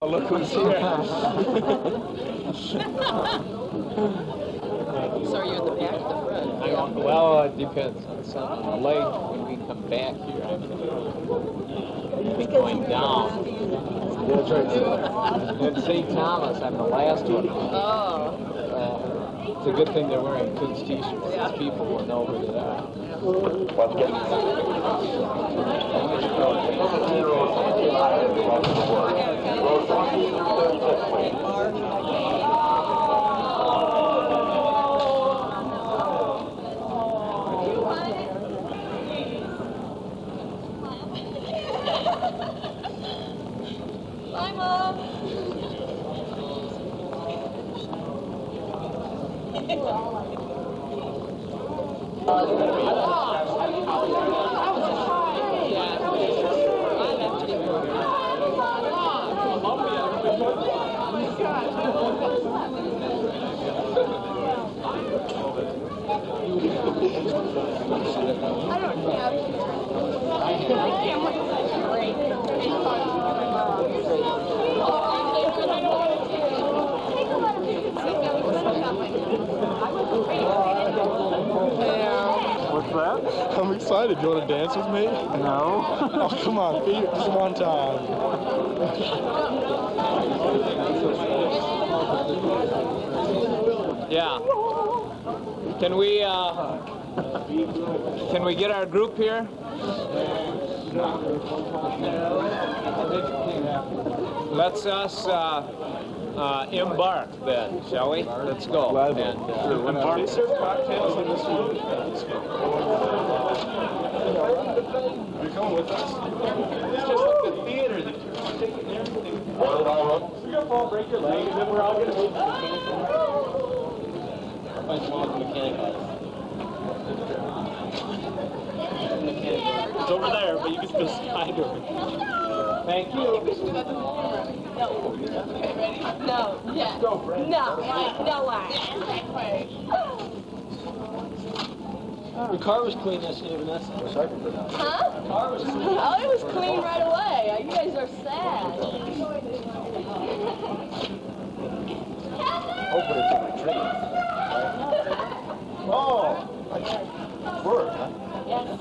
Oh, look who's here. So are you in the back or the front? Well, it depends on something. The lake, when we come back here, I'm going down. That's right. In St. Thomas, I'm the last one. Oh. It's a good thing they're wearing kids' t-shirts. Yeah. These people will know who they are. Bye, Mom. What's that? I'm excited. You want to dance with me? No. Oh, come on. Be just one time. Yeah. Can we get our group here? Let's us embark then, shall we? Let's go. And They serve cocktails in this room. Are you coming with us? It's just like the theater that you're taking everything. You're gonna fall, break your leg, and then we're all gonna move to the mechanic. It's over there, but you can still slide over. thank you. No, yeah. No, no way. The car was clean yesterday, Vanessa. Huh? The car was clean. Oh, it was clean right away. You guys are sad. Hopefully it's in my tree. Oh! Word, huh? Yes.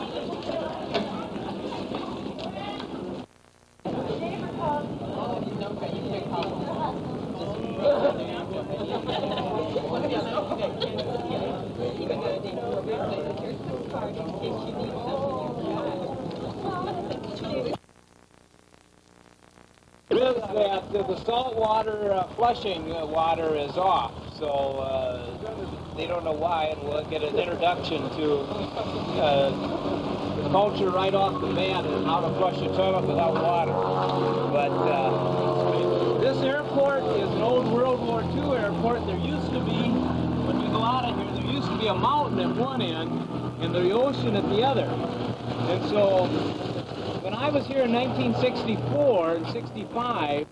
Is that the saltwater flushing water is off, so they don't know why, and we'll get an introduction to the culture right off the bat and how to flush a toilet without water. But this airport is an old World War II airport. There used to be, when you go out of here, there used to be a mountain at one end and the ocean at the other. And so when I was here in 1964 and 65,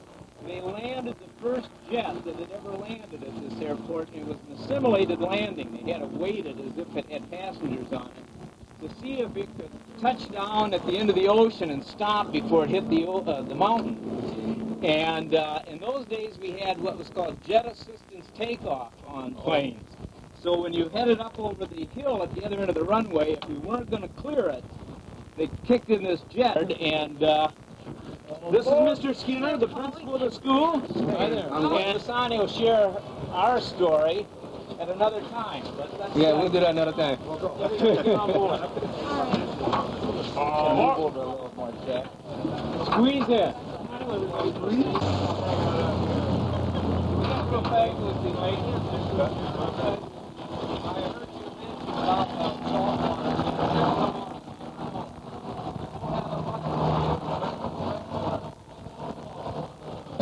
they landed the first jet that had ever landed at this airport. It was an assimilated landing. They had it weighted as if it had passengers on it to see if it could touch down at the end of the ocean and stop before it hit the mountain. And in those days, we had what was called jet assistance takeoff on planes. So when you headed up over the hill at the other end of the runway, if you weren't going to clear it, they kicked in this jet, and this is Mr. Skinner, the principal of the school. Hi there. And Asani will share our story at another time. Yeah, we'll do that another time. Squeeze in. We got to go back to this thing, ladies.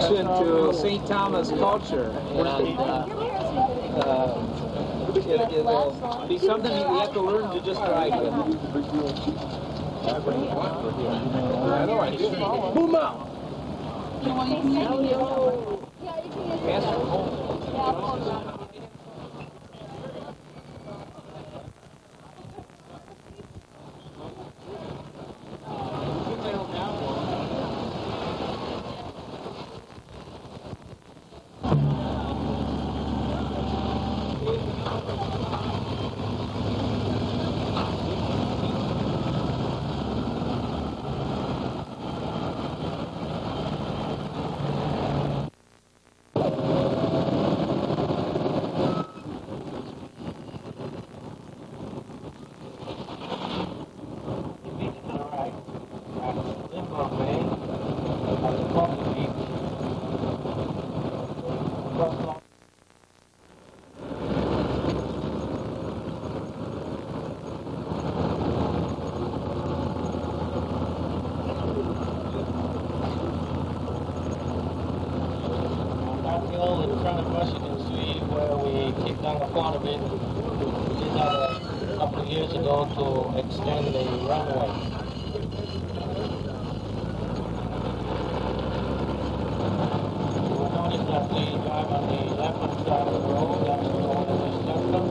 To St. Thomas culture, and it'll be something you have to learn to just ride with. Boom out! Hill in front of us, you can see where we kicked down the front of it. We did that a couple of years ago to extend the runway. Notice that we drive on the left-hand side of the road. That's the one that we stepped from.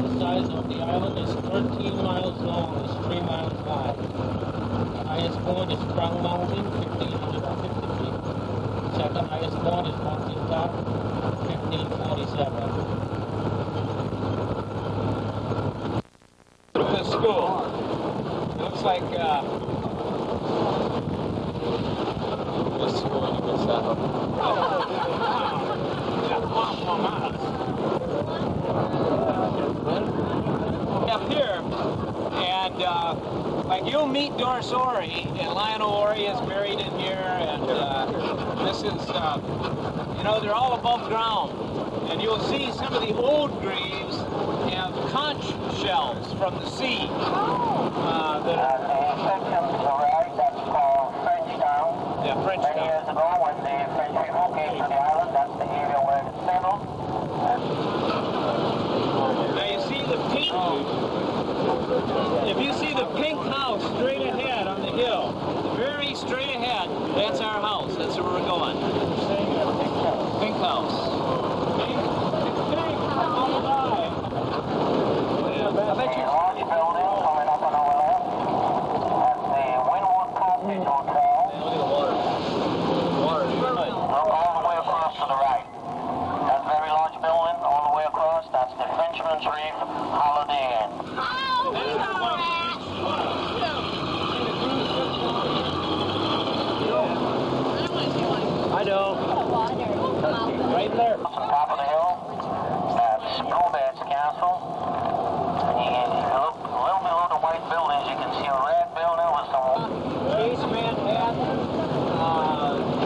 The size of the island is 13 miles long, it's 3 miles wide. The highest point is Crown Mountain, 1,550 feet. Second highest point is Mountain Top, 1547. The school. Looks like This is going to get set up. up here, and like you'll meet Doris Ori, and Lionel Ori is buried in here, and this is, you know, they're all above ground, and you'll see some of the old graves have conch shells from the sea. That are, the section to the right, that's called Frenchtown. yeah, French Many town. years ago, when the French people came to the island, that's the area where it settled. Now you see the pink, if you see the pink house straight ahead on the hill, very straight ahead, that's our house, that's where we're going. Pink house. Pink, all the time. I bet The you. large building coming up on our left, that's the Wynwood Cottage Hotel. Look all the way across to the right. That very large building, all the way across, that's the Frenchman's Reef Holiday Inn. I know. Right there. On top of the hill, that's Snowbirds Castle. And if you look a little below the white buildings, you can see a red building with some... Chase Manhattan,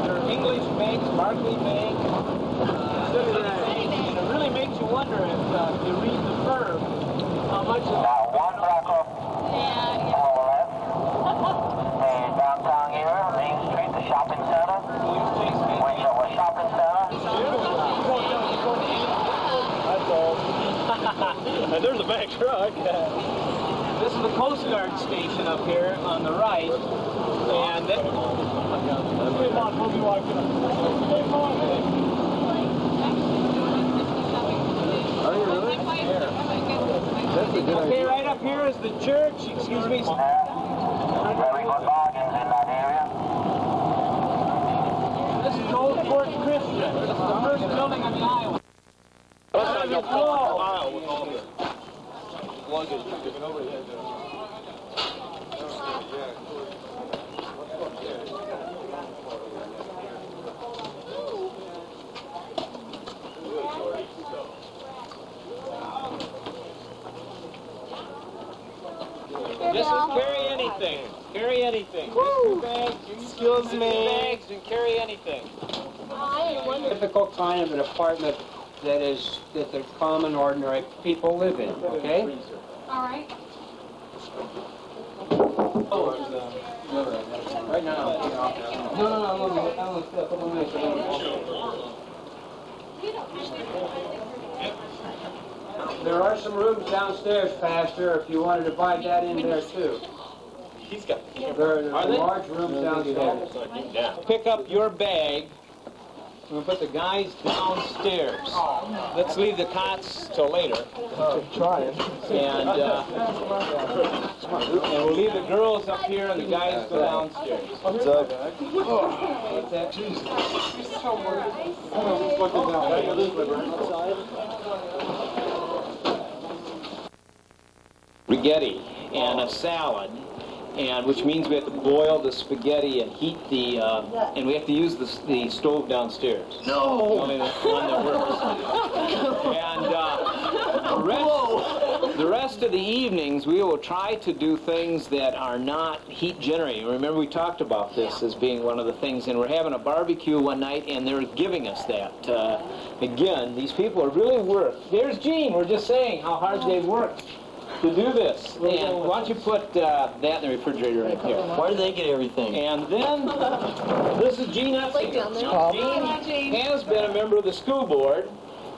their English banks, Barclay Bank, and it really makes you wonder if you read the verb, how much is Now, one block up on our left, the downtown here, Main Street, the shopping center, which is a shopping center. And there's a bank truck. This is the Coast Guard station up here on the right, and that, okay, right up here is the church. Excuse me. Very good bargains in that area. This is Old Fort Christian. This is the first building on the island. Just carry anything. Carry anything. Just 2 bags. Excuse me. 2 bags and carry anything. Typical kind of an apartment that the common, ordinary people live in, okay? All right. Right now. No, still a couple minutes. There are some rooms downstairs, Pastor, if you want to divide that in there too. He's got the camera. There are large rooms downstairs. Pick up your bag. We'll put the guys downstairs. Let's leave the cots till later. And we'll leave the girls up here and the guys go downstairs. What's up? Spaghetti and a salad, and which means we have to boil the spaghetti and heat the, and we have to use the stove downstairs. No! Only the one that works. And The rest of the evenings, we will try to do things that are not heat generating. Remember, we talked about this as being one of the things, and we're having a barbecue one night, and they're giving us that. Again, these people are really worked. There's Gene. We're just saying how hard they've worked to do this. And why don't you put that in the refrigerator right there? Where do they get everything? And then, this is Gene Epstein. Gene has been a member of the school board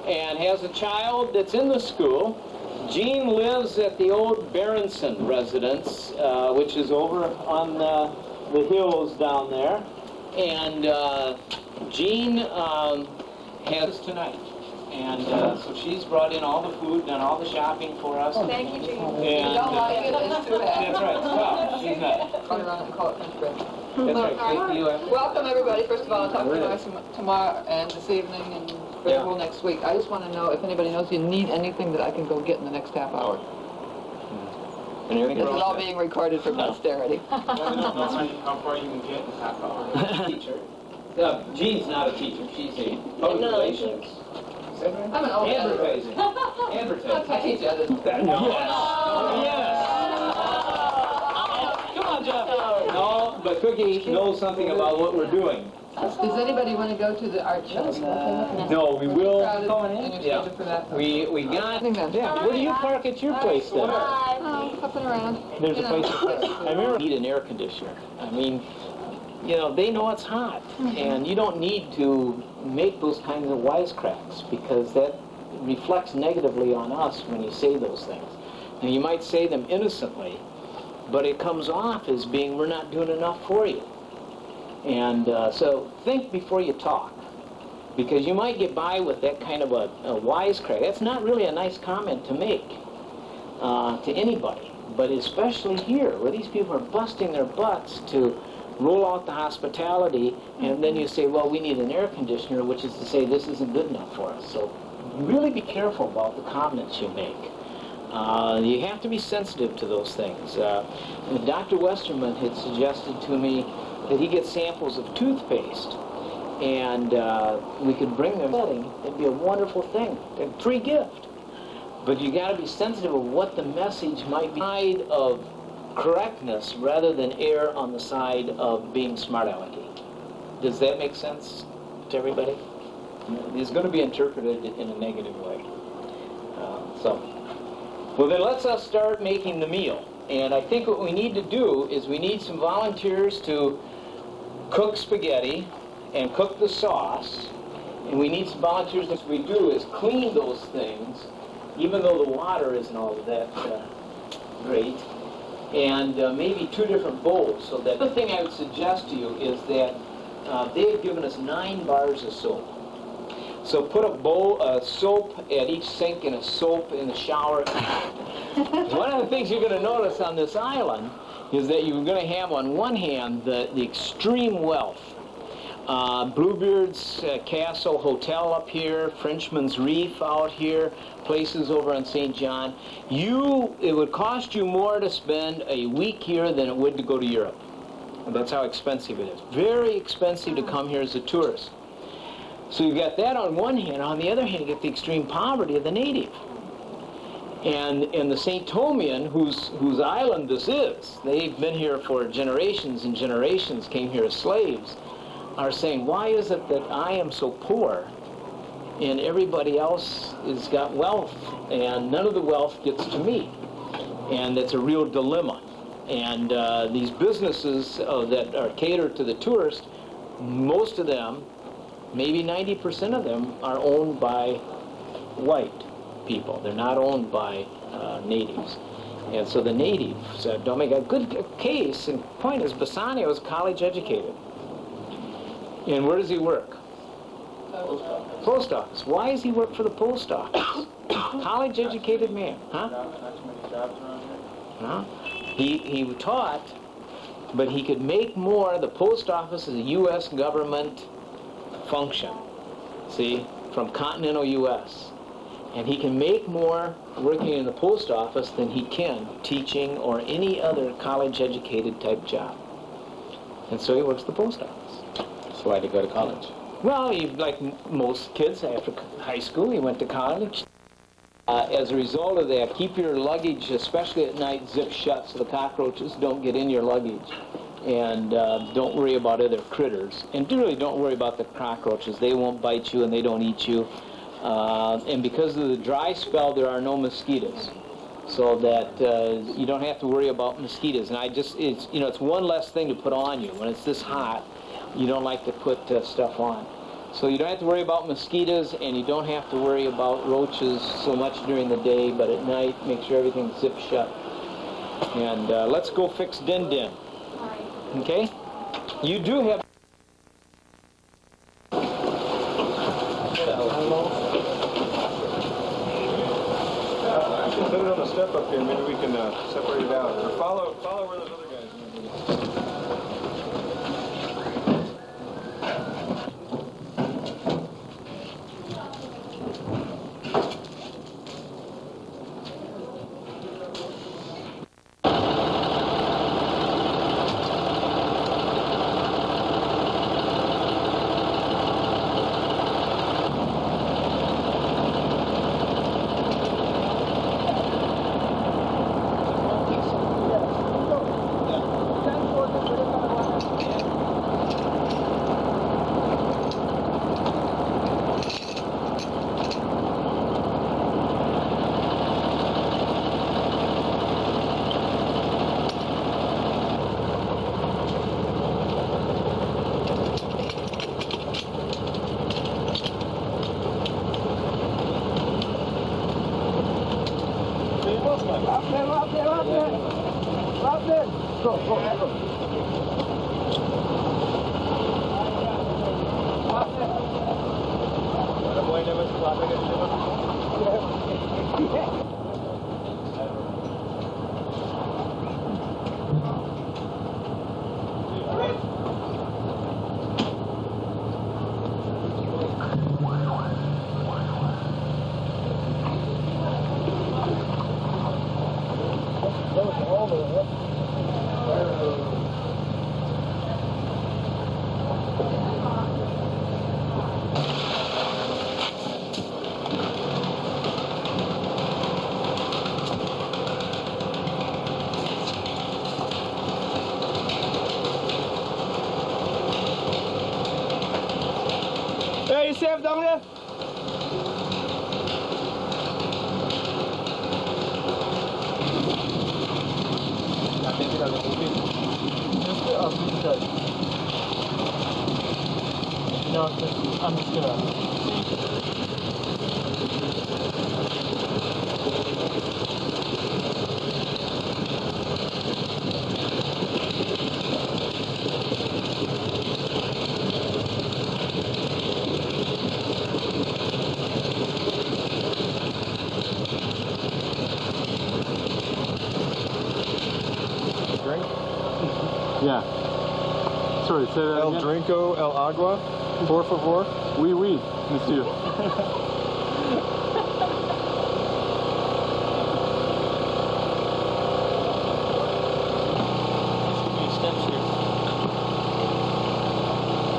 and has a child that's in the school. Gene lives at the old Berenson residence, which is over on the hills down there. And Jean has tonight. And so she's brought in all the food, done all the shopping for us. Thank you, Jean. And, Don't like it, it's too bad. that's right. Well, she's not. Run around and call it French bread. That's right. Welcome, everybody. First of all, I'll talk to you guys tomorrow and this evening and available next week. I just want to know if anybody knows you need anything that I can go get in the next half hour. Anything This is wrong all with being recorded for posterity. How far you can get in half hour? Teacher. Jean's not a teacher. She's a public relations. I'm an old Advertising. Advertising. I teach others. Yes. Come on, Jeff. No, but Cookie knows something about what we're doing. Does anybody want to go to the art show? No, we will. And you're scheduled for that? We got. Yeah. Where do you park at your place then? Up and around. There's a place. I remember you need an air conditioner. I mean, you know, they know it's hot, and you don't need to make those kinds of wisecracks because that reflects negatively on us when you say those things. Now, you might say them innocently, but it comes off as being, we're not doing enough for you. And so think before you talk, because you might get by with that kind of a wisecrack. That's not really a nice comment to make to anybody, but especially here, where these people are busting their butts to roll out the hospitality, and then you say, well, we need an air conditioner, which is to say this isn't good enough for us. So really be careful about the comments you make. You have to be sensitive to those things. Dr. Westerman had suggested to me that he gets samples of toothpaste, and we could bring them. It'd be a wonderful thing, a free gift. But you got to be sensitive of what the message might be. Side of correctness rather than err on the side of being smart alecky. Does that make sense to everybody? It's going to be interpreted in a negative way. Well, then let's us start making the meal. And I think what we need to do is we need some volunteers to cook spaghetti and cook the sauce. And we need some volunteers. What we do is clean those things, even though the water isn't all that great. And maybe 2 different bowls. So that the thing I would suggest to you is that they've given us 9 bars of soap. So put a bowl of soap at each sink and a soap in the shower. One of the things you're going to notice on this island is that you're going to have on one hand the extreme wealth. Bluebeard's Castle Hotel up here, Frenchman's Reef out here, places over on St. John. It would cost you more to spend a week here than it would to go to Europe. And that's how expensive it is. Very expensive to come here as a tourist. So you've got that on one hand. On the other hand, you get the extreme poverty of the native. And the St. Tomian, whose island this is, they've been here for generations and generations, came here as slaves, are saying, why is it that I am so poor and everybody else has got wealth and none of the wealth gets to me? And that's a real dilemma. And these businesses that are catered to the tourist, most of them, maybe 90% of them, are owned by white people. They're not owned by natives. And so the natives don't make a good case. And point is, Bassanio is college educated. And where does he work? Post office. Why does he work for the post office? College educated man, huh? Not too many jobs around here. Huh? He taught, but he could make more. The post office is a U.S. government function, see, from continental U.S. And he can make more working in the post office than he can teaching or any other college-educated type job. And so he works the post office. So why did he go to college? Well, like most kids after high school, he went to college. As a result of that, keep your luggage, especially at night, zipped shut so the cockroaches don't get in your luggage. And don't worry about other critters. And really don't worry about the cockroaches. They won't bite you and they don't eat you. And because of the dry spell, there are no mosquitoes. So that you don't have to worry about mosquitoes. And it's one less thing to put on you. When it's this hot, you don't like to put stuff on. So you don't have to worry about mosquitoes, and you don't have to worry about roaches so much during the day, but at night, make sure everything's zipped shut. And let's go fix Din Din. Okay? You do have... Put it on the step up here, maybe we can separate it out. Or follow where those other guys are. Hey, you safe down there? I'm just gonna... Drink? Yeah. Sorry, say that El again. Drinko, El Agua, por favor. Oui, oui, monsieur. Steps here.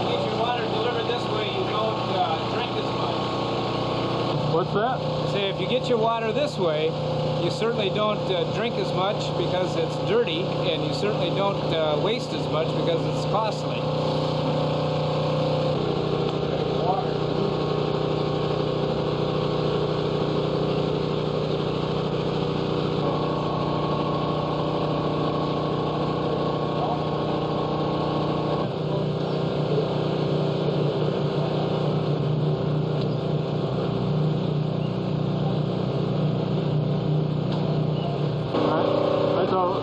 Get your water delivered this way, you don't drink as much. What's that? Say, if you get your water this way, you certainly don't drink as much because it's dirty, and you certainly don't waste as much because it's costly.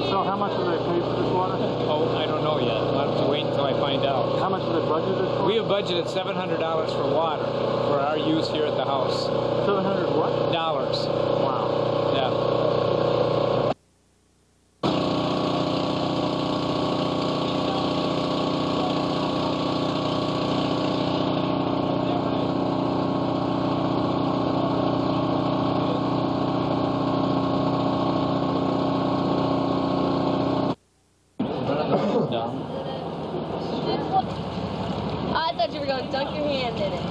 So how much do they pay for this water? Oh, I don't know yet. I'll have to wait until I find out. How much is it budgeted for? We have budgeted $700 for water for our use here at the house. 700 what? Dollars. Wow. Yeah. I thought you were going to dunk your hand in it.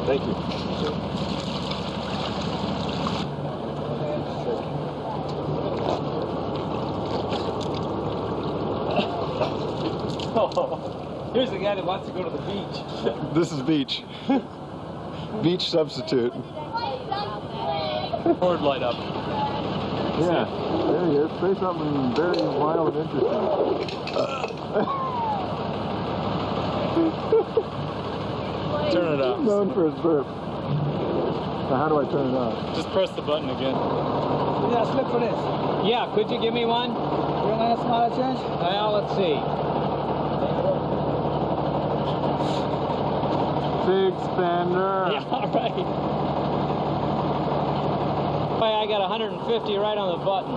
Thank you. Here's the guy that wants to go to the beach. This is beach. Beach substitute. Board light up. Yeah, there he is. Say something very wild and interesting. Turn it off. Known for his burp. Now how do I turn it off? Just press the button again. Yeah, slip for this. Yeah, could you give me one? You want a smaller change? Well, let's see. Big spender. Yeah, all right. I got 150 right on the button.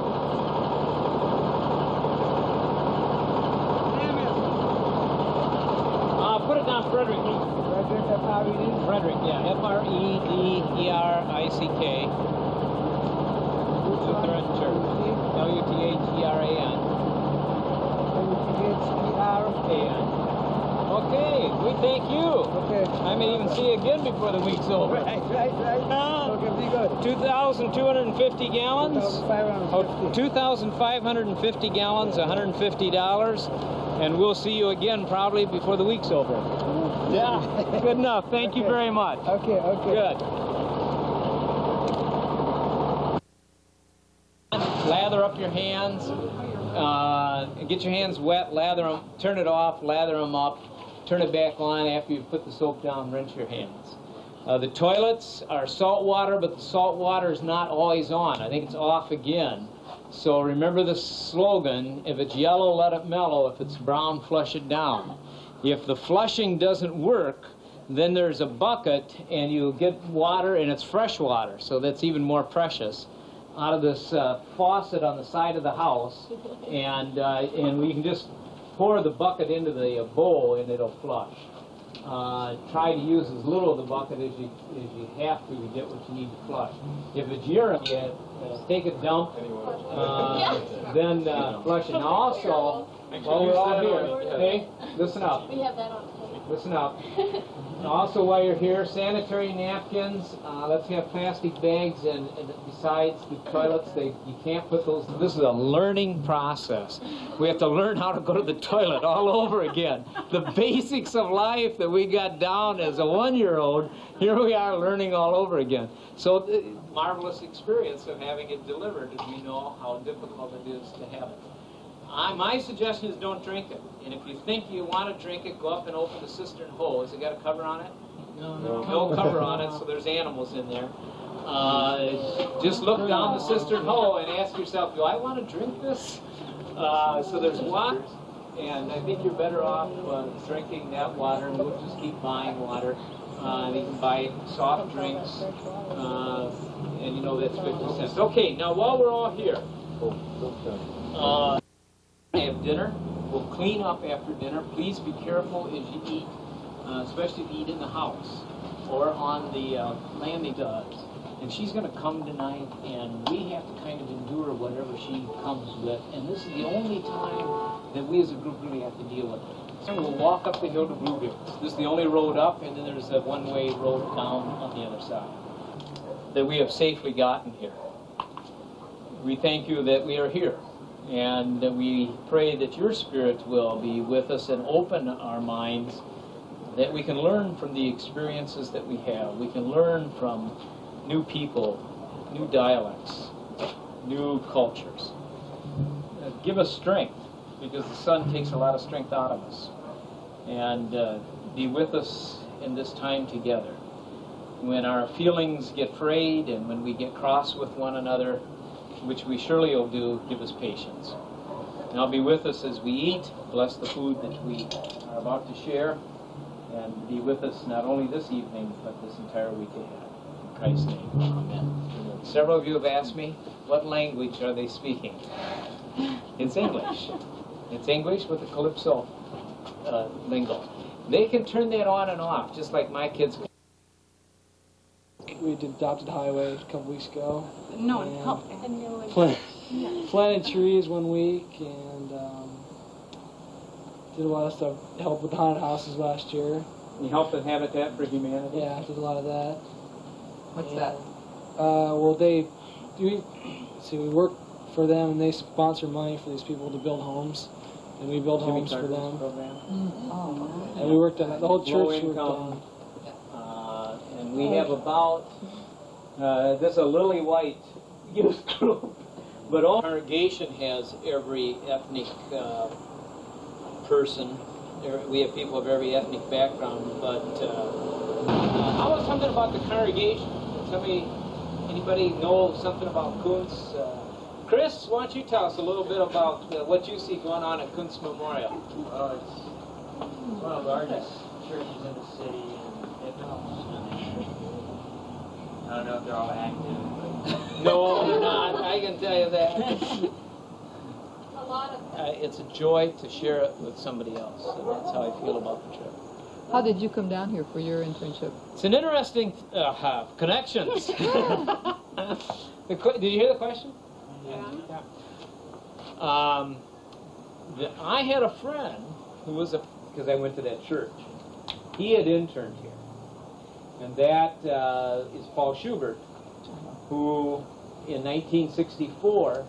Put it down, Frederick. Frederick, F-R-E-D? Frederick, yeah, F-R-E-D-E-R-I-C-K. Lutheran Church. L-U-T-H-E-R-A-N. L-U-T-H-E-R-A-N. Okay, we thank you. Okay. I may even see you again before the week's over. Right. Okay, be good. 2,250 gallons? 2,550. 2,550 gallons, $150. And we'll see you again probably before the week's over. Yeah, good enough. Thank you very much. Okay. Good. Lather up your hands. Get your hands wet, lather them, turn it off, lather them up, turn it back on after you've put the soap down, rinse your hands. The toilets are salt water, but the salt water is not always on. I think it's off again. So remember the slogan, if it's yellow, let it mellow. If it's brown, flush it down. If the flushing doesn't work, then there's a bucket and you get water, and it's fresh water, so that's even more precious, out of this faucet on the side of the house, and we can just pour the bucket into the bowl and it'll flush. Try to use as little of the bucket as you have to get what you need to flush. If it's urine, take a dump, then flush it. Now also, while we're all here, okay, listen up. We have that on tape. Listen up. Also, while you're here, sanitary napkins. Let's have plastic bags, and besides the toilets, you can't put those. This is a learning process. We have to learn how to go to the toilet all over again. The basics of life that we got down as a 1-year-old, here we are learning all over again. So, marvelous experience of having it delivered, as we know how difficult it is to have it. My suggestion is don't drink it. And if you think you want to drink it, go up and open the cistern hose. Has it got a cover on it? No cover on it, so there's animals in there. Just look down the cistern hole and ask yourself, do I want to drink this? So there's water, and I think you're better off drinking that water, and we'll just keep buying water. You can buy soft drinks, and you know that's 50 cents. Okay, now while we're all here, have dinner. We'll clean up after dinner. Please be careful as you eat, especially if you eat in the house or on the landing does. And she's going to come tonight, and we have to kind of endure whatever she comes with. And this is the only time that we as a group really have to deal with it. So we'll walk up the hill to Blueberries. This is the only road up, and then there's a one-way road down on the other side that we have safely gotten here. We thank you that we are here. And we pray that your Spirit will be with us and open our minds, that we can learn from the experiences that we have. We can learn from new people, new dialects, new cultures. Give us strength, because the sun takes a lot of strength out of us. And be with us in this time together. When our feelings get frayed and when we get cross with one another, which we surely will do, give us patience. Now be with us as we eat. Bless the food that we are about to share. And be with us not only this evening, but this entire week ahead. In Christ's name, amen. Several of you have asked me, what language are they speaking? It's English. It's English with the Calypso lingo. They can turn that on and off, just like my kids can. We did Adopted Highway a couple weeks ago. No, and help. Planted trees one week, and Did a lot of stuff, helped with the haunted houses last year. You helped with Habitat for Humanity? Yeah, did a lot of that. What's that? Well, we work for them, and they sponsor money for these people to build homes, and we build homes for them. Oh, And we worked on it. The whole Low church worked income. on. And we have about, this is a lily white youth group, but all Congregation has every ethnic person. We have people of every ethnic background, but how about something about the congregation? Anybody know something about Kuntz? Chris, why don't you tell us a little bit about what you see going on at Kuntz Memorial? Well, it's one of the largest churches in the city, and I don't know if they're all active, but No, they're not. I can tell you that. A lot of It's a joy to share it with somebody else, and that's how I feel about the trip. how did you come down here for your internship? It's an interesting connections. Did you hear the question? Yeah. I had a friend who was because I went to that church. He had interned here, and that is Paul Schubert, who in 1964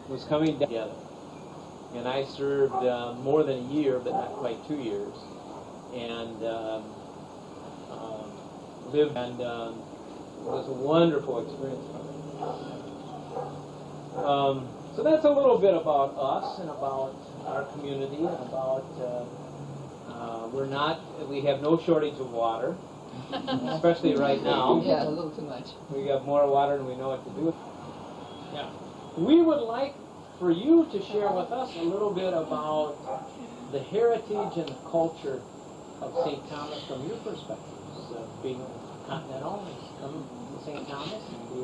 was coming down together. And I served more than a year, but not quite 2 years, and lived, and it was a wonderful experience for me. So that's a little bit about us and about our community and about we have no shortage of water, especially right now. Yeah, a little too much. We have more water than we know what to do with. Yeah. We would like for you to share with us a little bit about the heritage and the culture of St. Thomas from your perspectives, being continental, coming to St. Thomas and be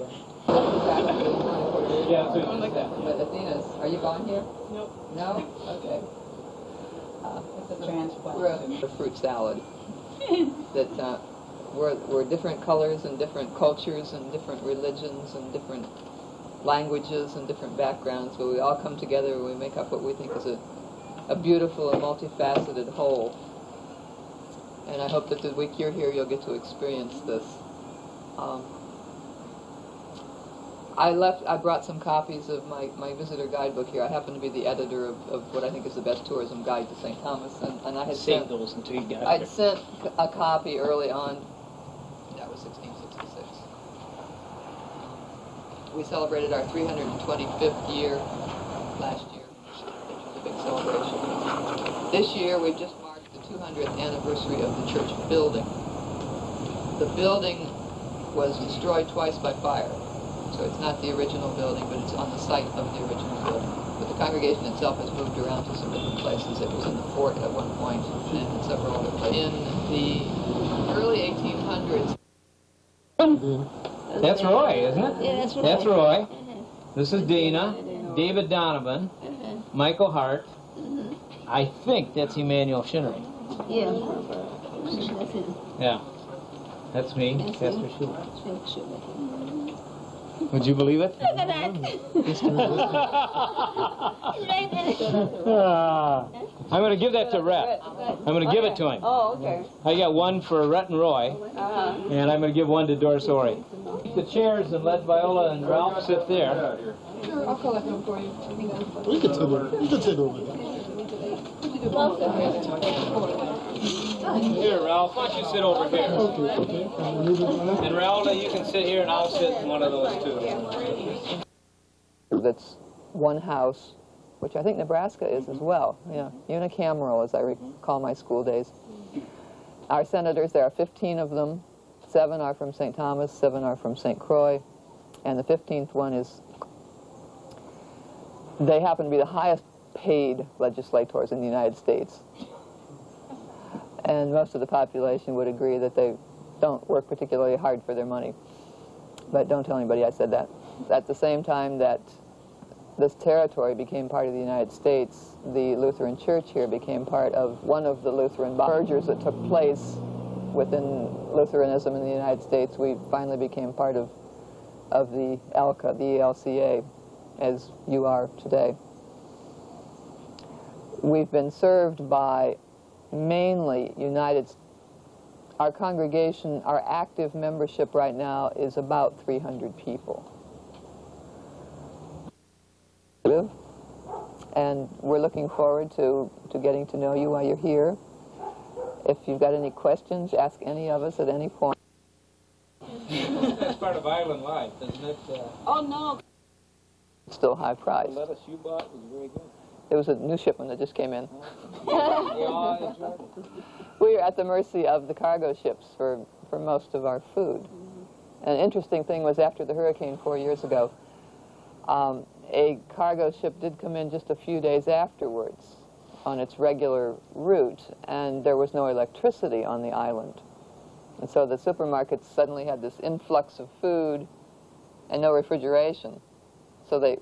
yeah, so like that. But Athena's, are you born here? Nope. No? Okay. It's a transplant. We're a fruit salad. That we're different colors and different cultures and different religions and different languages and different backgrounds, but we all come together and we make up what we think is a beautiful and multifaceted whole. And I hope that the week you're here, you'll get to experience this. I brought some copies of my visitor guidebook here. I happen to be the editor of what I think is the best tourism guide to St. Thomas, and I had save those until you got I'd there. sent a copy early on. That was 1666. We celebrated our 325th year last year, which was a big celebration. This year, we've just marked the 200th anniversary of the church building. The building was destroyed twice by fire. So it's not the original building, but it's on the site of the original building. But the congregation itself has moved around to some different places. It was in the fort at one point, and in several other places. In the early 1800s. That's Roy, isn't it? Yeah, that's Roy. That's Roy. This is Dana, David Donovan, Michael Hart. I think that's Emmanuel Shinnery. Yeah. That's him. Yeah. That's me, That's Pastor him. Schubert. Would you believe it? Look at that. I'm going to give that to Rhett. I'm going to give it to him. Oh, okay. I got one for Rhett and Roy, and I'm going to give one to Doris Ori. The chairs and let Viola and Ralph sit there. Sure, I'll collect them for you. You can sit over there. Here, Ralph, why don't you sit over here? Okay. And Raola, you can sit here, and I'll sit in one of those two. That's one house, which I think Nebraska is as well. Yeah, unicameral, as I recall my school days. Our senators, there are 15 of them. 7 are from St. Thomas, 7 are from St. Croix, and the 15th one is, they happen to be the highest paid legislators in the United States. And most of the population would agree that they don't work particularly hard for their money. But don't tell anybody I said that. At the same time that this territory became part of the United States, the Lutheran Church here became part of one of the Lutheran mergers that took place within Lutheranism in the United States. We finally became part of the ELCA, the ELCA, as you are today. We've been served by mainly our congregation, our active membership right now is about 300 people. And we're looking forward to getting to know you while you're here. If you've got any questions, ask any of us at any point. That's part of island life, isn't it? Oh, no. It's still high price. The lettuce you bought was very good. It was a new shipment that just came in. Yeah, enjoyed it. We're at the mercy of the cargo ships for most of our food. An interesting thing was after the hurricane 4 years ago, a cargo ship did come in just a few days afterwards on its regular route, and there was no electricity on the island. And so the supermarkets suddenly had this influx of food and no refrigeration. So they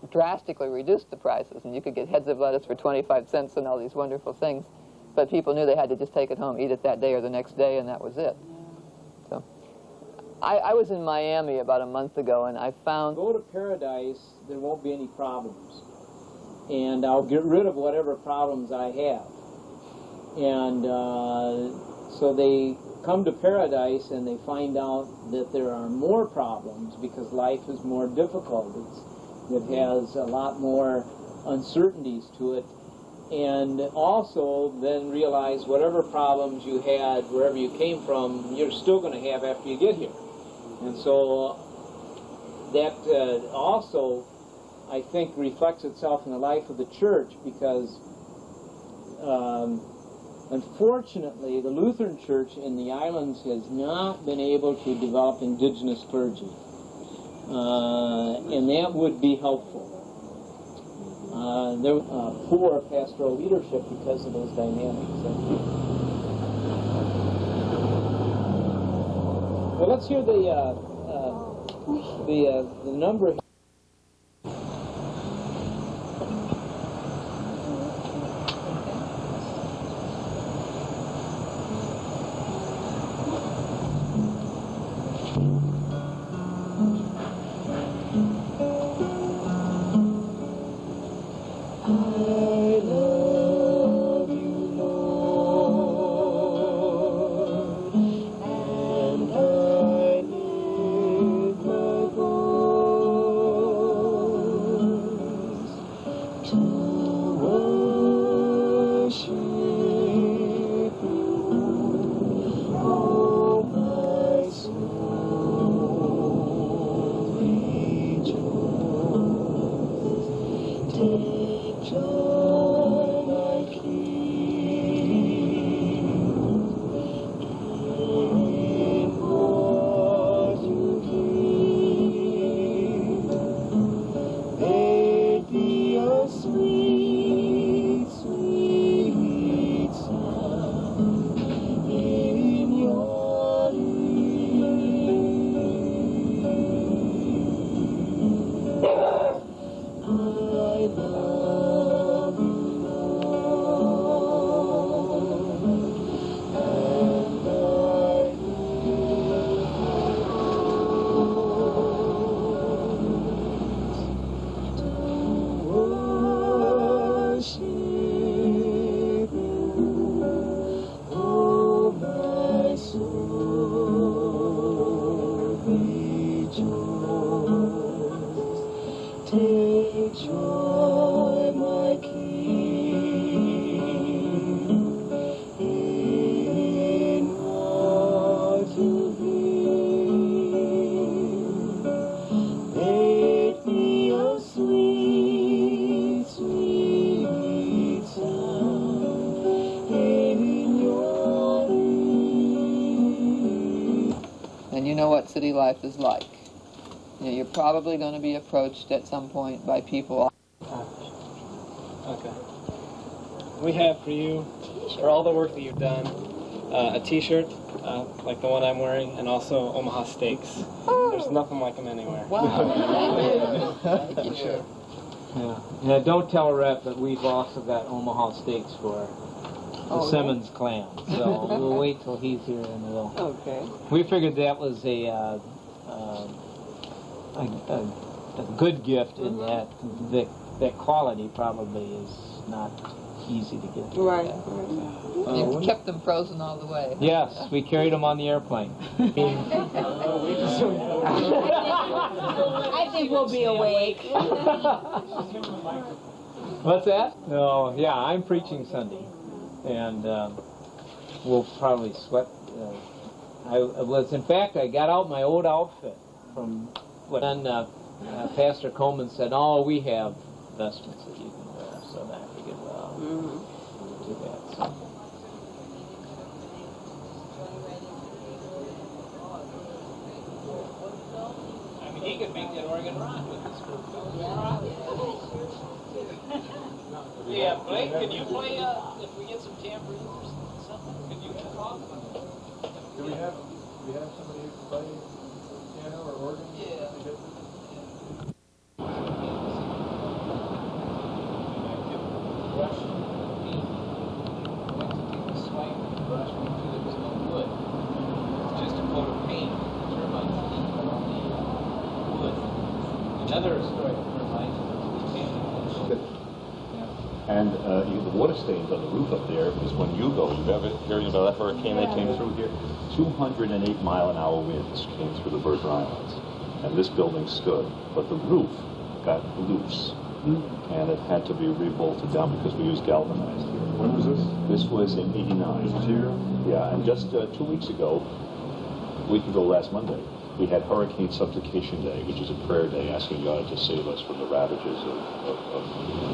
drastically reduced the prices, and you could get heads of lettuce for 25 cents and all these wonderful things. But people knew they had to just take it home, eat it that day or the next day, and that was it. So I was in Miami about a month ago, and I found... Go to Paradise, there won't be any problems. And I'll get rid of whatever problems I have. And so they come to Paradise and they find out that there are more problems because life is more difficult. It has a lot more uncertainties to it. And also then realize whatever problems you had wherever you came from, you're still going to have after you get here. And so that also, I think, reflects itself in the life of the church because unfortunately the Lutheran Church in the islands has not been able to develop indigenous clergy. And that would be helpful. There was poor pastoral leadership because of those dynamics. Well, let's hear the number. And you know what city life is like. You know, you're probably going to be approached at some point by people. Okay. We have for you, for all the work that you've done, a t-shirt, like the one I'm wearing, and also Omaha steaks. Oh. There's nothing like them anywhere. Wow. Thank you. Sure. Yeah, don't tell Rep that we've also got Omaha steaks for the Simmons clan. So we'll wait till he's here and we'll... Okay. We figured that was a good gift in that quality probably is not easy to get to. Right. You kept them frozen all the way. Yes, we carried them on the airplane. I think we'll be awake. What's that? No, yeah, I'm preaching Sunday, and we'll probably sweat. In fact, I got out my old outfit from when Pastor Coleman said, "Oh, we have vestments that you can wear," so then I figured, well, too bad. So. I mean, he could make that organ rock with this group. Yeah, Blake, can you play, if we get some tambourines or something, can you talk? Do we have somebody who can play piano or organ? Yeah. Another story of termites. And the water stains on the roof up there is when you ever hearing about that hurricane that came through here? 208-mile-an-hour winds came through the Virgin Islands, and this building stood, but the roof got loose, and it had to be rebolted down because we used galvanized here. When was this? This was in '89. This was here? Yeah, and just 2 weeks ago, a week ago last Monday, we had Hurricane Supplication Day, which is a prayer day asking God to save us from the ravages of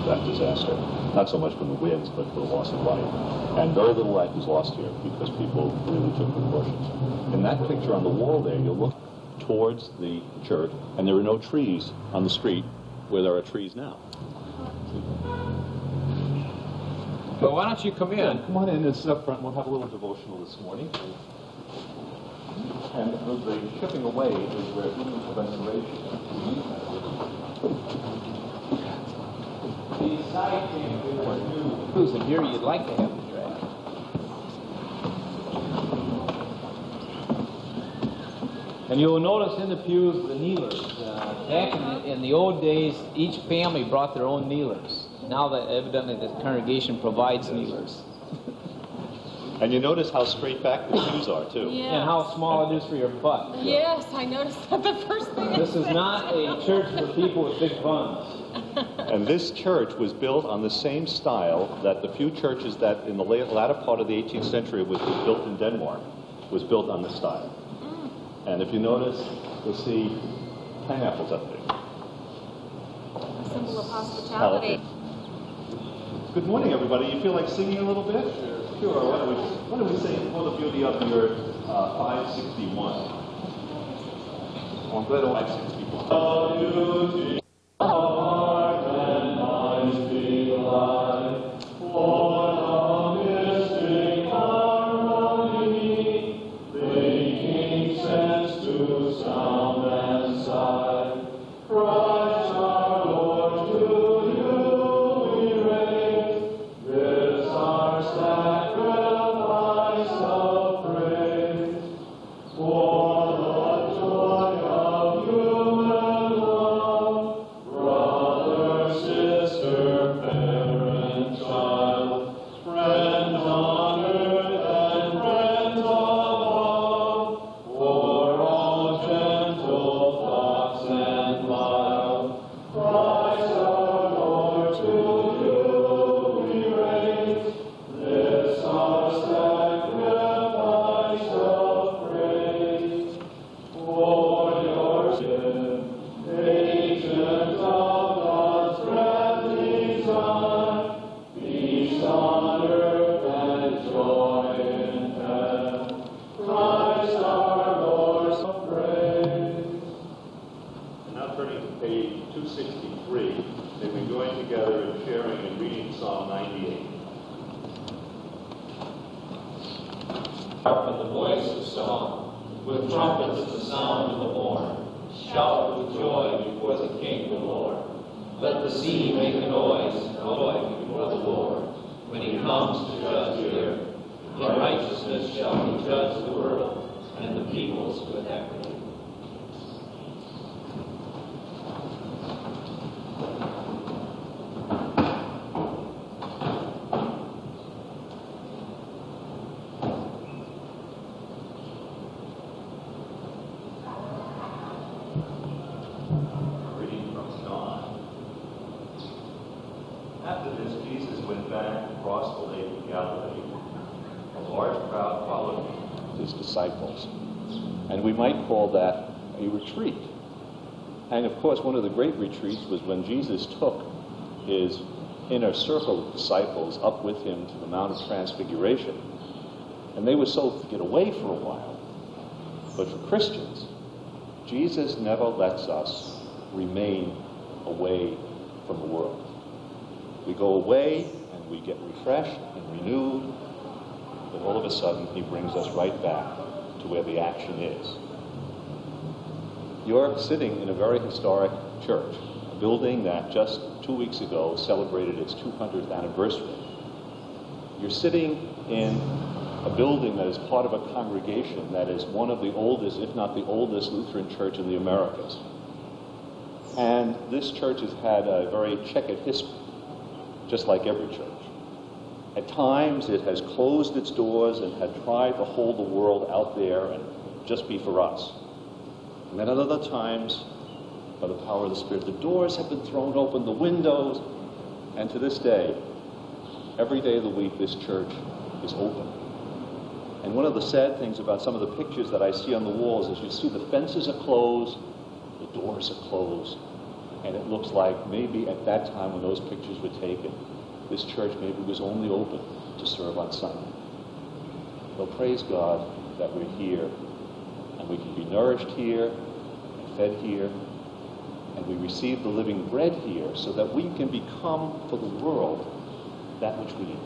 that disaster. Not so much from the winds, but the loss of life. And very little life was lost here because people really took precautions. In that picture on the wall there, you'll look towards the church, and there are no trees on the street where there are trees now. Well, why don't you come in? Yeah, come on in. It's up front. We'll have a little devotional this morning. And the chipping away is where human restoration. These side chambers are new. Who's in here you'd like to have the drag? And you'll notice in the pews the kneelers. Back in the old days, each family brought their own kneelers. Now that evidently the congregation provides kneelers. And you notice how straight back the pews are, too. Yeah. And how small it is for your butt. Yes, I noticed that the first thing I This is not a church for people with big buns. And this church was built on the same style that the few churches that in the latter part of the 18th century was built in Denmark was built on this style. And if you notice, you'll see pineapples up there. A symbol of hospitality. Good morning, everybody. You feel like singing a little bit? Sure. Why don't we sing For the Beauty of Your 561? I'm glad 561. Heart and minds be light, for the mystic harmony, making sense to sound and sight. Christ our Lord, to you we raise this our sacrifice of praise. For the joy of human love, brother, sister, parent, child, friends on earth and friends above, for all gentle thoughts and mild, Christ our Lord, to you we raise this our sacrifice of praise. For your sin, agent of God's grand design, peace on earth and joy in heaven, Christ our Lord, so praise. And now turning to page 263, may we join together in sharing and reading Psalm 98. With the voice of song, with trumpets the sound of the horn, shout with joy before the King, the Lord. Let the sea make a noise, joy before the Lord, when he comes to judge the earth. In righteousness shall he judge the world, and the peoples with equity. After this, Jesus went back across the lake of Galilee. A large crowd followed his disciples. And we might call that a retreat. And of course, one of the great retreats was when Jesus took his inner circle of disciples up with him to the Mount of Transfiguration. And they were so to get away for a while. But for Christians, Jesus never lets us remain away from the world. We go away and we get refreshed and renewed, but all of a sudden he brings us right back to where the action is. You're sitting in a very historic church, a building that just 2 weeks ago celebrated its 200th anniversary. You're sitting in a building that is part of a congregation that is one of the oldest, if not the oldest, Lutheran church in the Americas. And this church has had a very checkered history, just like every church. At times it has closed its doors and had tried to hold the world out there and just be for us. And then at other times, by the power of the Spirit, the doors have been thrown open, the windows, and to this day, every day of the week, this church is open. And one of the sad things about some of the pictures that I see on the walls is you see the fences are closed, the doors are closed, and it looks like maybe at that time when those pictures were taken, this church maybe was only open to serve on Sunday. Well, praise God that we're here, and we can be nourished here, and fed here, and we receive the living bread here so that we can become for the world that which we eat,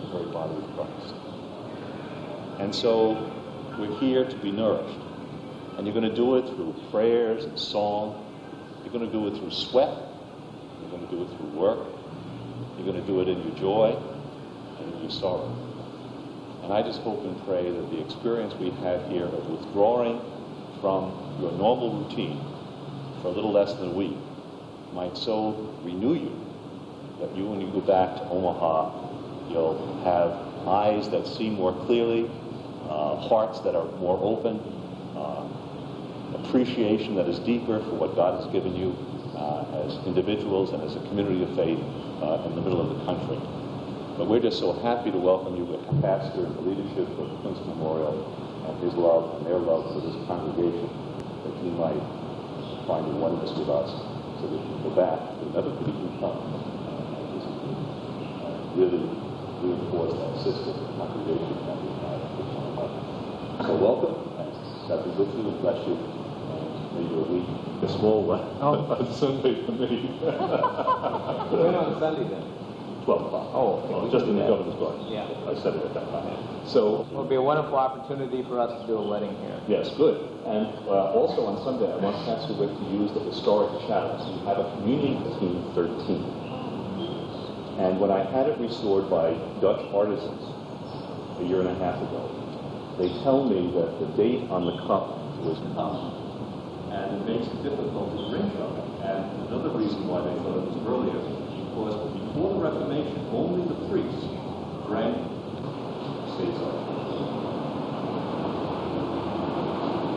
the very body of Christ. And so we're here to be nourished. And you're going to do it through prayers and song. You're going to do it through sweat. You're going to do it through work. You're going to do it in your joy and in your sorrow. And I just hope and pray that the experience we have here of withdrawing from your normal routine for a little less than a week might so renew you that you, when you go back to Omaha, you'll have eyes that see more clearly, hearts that are more open, appreciation that is deeper for what God has given you as individuals and as a community of faith in the middle of the country. But we're just so happy to welcome you with the pastor and the leadership of Quincy Memorial and his love and their love for this congregation, that you might find your oneness with us so that you go back to another week and come really reinforce that system of congregation that we have with one another. So welcome, and God be with you and bless you, and may your week a small one on Sunday for me. When on Sunday then? 12 o'clock. Oh, okay. Well, just in the governor's garden. Yeah. I said it at that time. So it will be a wonderful opportunity for us to do a wedding here. yes, good. And also on Sunday, I want Pastor Wick to use the historic chalice. We have a communion team 13. And when I had it restored by Dutch artisans a year and a half ago, they tell me that the date on the cup was come. And it makes it difficult to drink from it. And another reason why they thought it was earlier, because before the Reformation, only the priests drank states of it.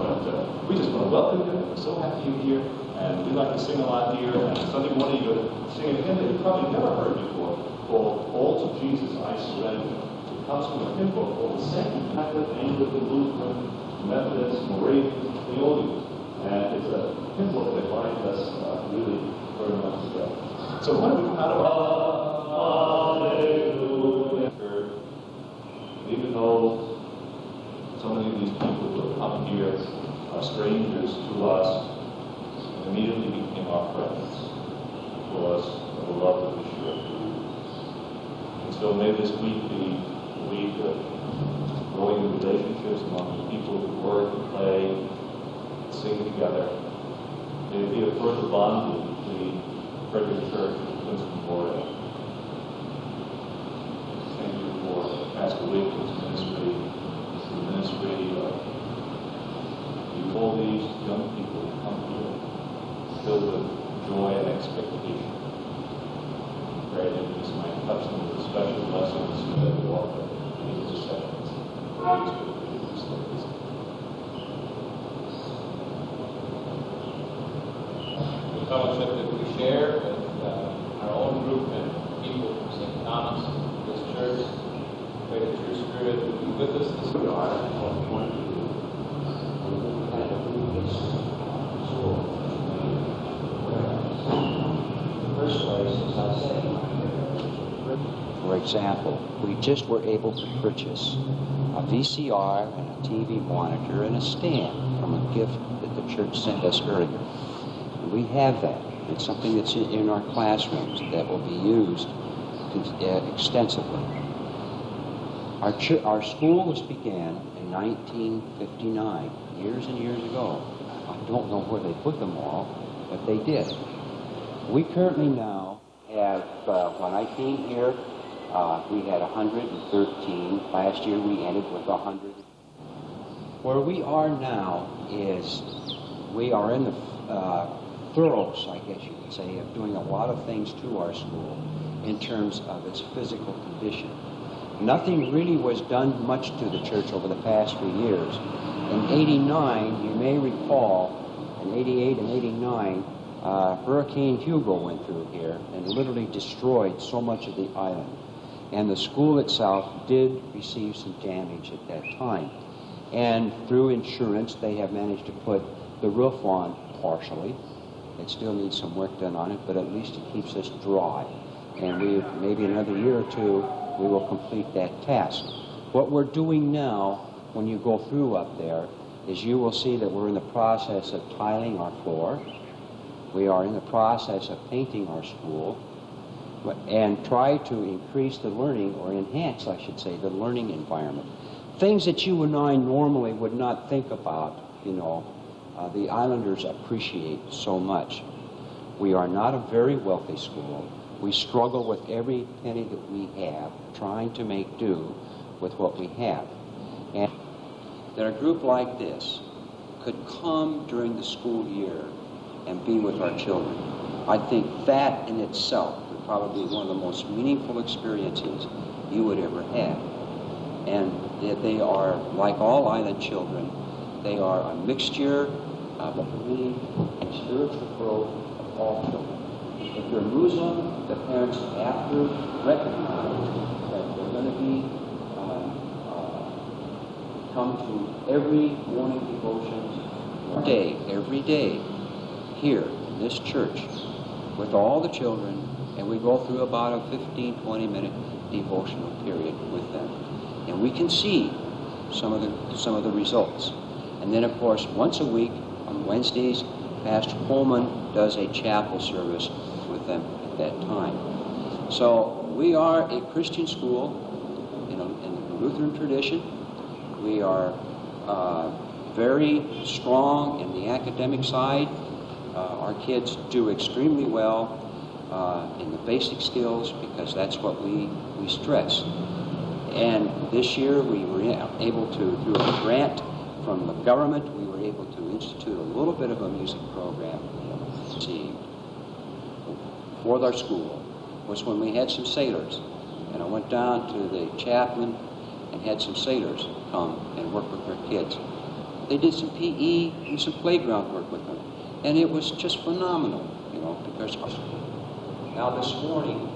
But we just want to welcome you. We're so happy you're here. And we like to sing a lot here. And Sunday morning, you're going to sing a hymn that you probably never heard before, called All to Jesus I Surrender. It comes from a hymn book called the Second Catholic, Anglican, Lutheran, Methodist, Moravian, they all use. And it's a hymn book that binds us really very much together. So why don't we come out of Hallelujah. Even though so many of these people who have come here are strangers to us, immediately became our friends because of the love that we share to you. And so may this week be a week of growing relationships among the people who work and play and sing together. May it be a further bonding between Frederick Church and Quincy Memorial. Thank you for Pastor Wiggins' ministry, the ministry of all these young people who come here filled with joy and expectation. Pray that this might touch them with special blessings that we offer in these sessions. The fellowship that we share with our own group and people from St. Thomas, this church. Pray that your spirit will be with us this week. First place, as I said, for example, we just were able to purchase a VCR and a TV monitor and a stand from a gift that the church sent us earlier. And we have that. It's something that's in our classrooms that will be used extensively. Our school was began in 1959, years and years ago. I don't know where they put them all, but they did. We currently now have, when I came here, we had 113. Last year we ended with 100. Where we are now is we are in the throes, I guess you could say, of doing a lot of things to our school in terms of its physical condition. Nothing really was done much to the church over the past few years. In 89, you may recall, in 88 and 89, Hurricane Hugo went through here and literally destroyed so much of the island. And the school itself did receive some damage at that time. And through insurance, they have managed to put the roof on partially. It still needs some work done on it, but at least it keeps us dry. And maybe another year or two, we will complete that task. What we're doing now, when you go through up there, is you will see that we're in the process of tiling our floor. We are in the process of painting our school and try to increase the learning, or enhance, I should say, the learning environment. Things that you and I normally would not think about, the islanders appreciate so much. We are not a very wealthy school. We struggle with every penny that we have, trying to make do with what we have. And that a group like this could come during the school year and be with our children, I think that in itself would probably be one of the most meaningful experiences you would ever have. And that they are, like all island children, they are a mixture of belief and spiritual growth of all children. If you're Muslim, the parents have to recognize that they're going to be come to every morning devotions every day here in this church with all the children, and we go through about a 15-20 minute devotional period with them, and we can see some of the results. And then, of course, once a week on Wednesdays, Pastor Coleman does a chapel service with them at that time. So we are a Christian school in the Lutheran tradition. We are very strong in the academic side. Our kids do extremely well in the basic skills, because that's what we stress. And this year we were able to, through a grant from the government, we were able to institute a little bit of a music program for our school. Was when we had some sailors, and I went down to the chaplain and had some sailors come and work with their kids. They did some PE and some playground work with them, and it was just phenomenal, because now this morning,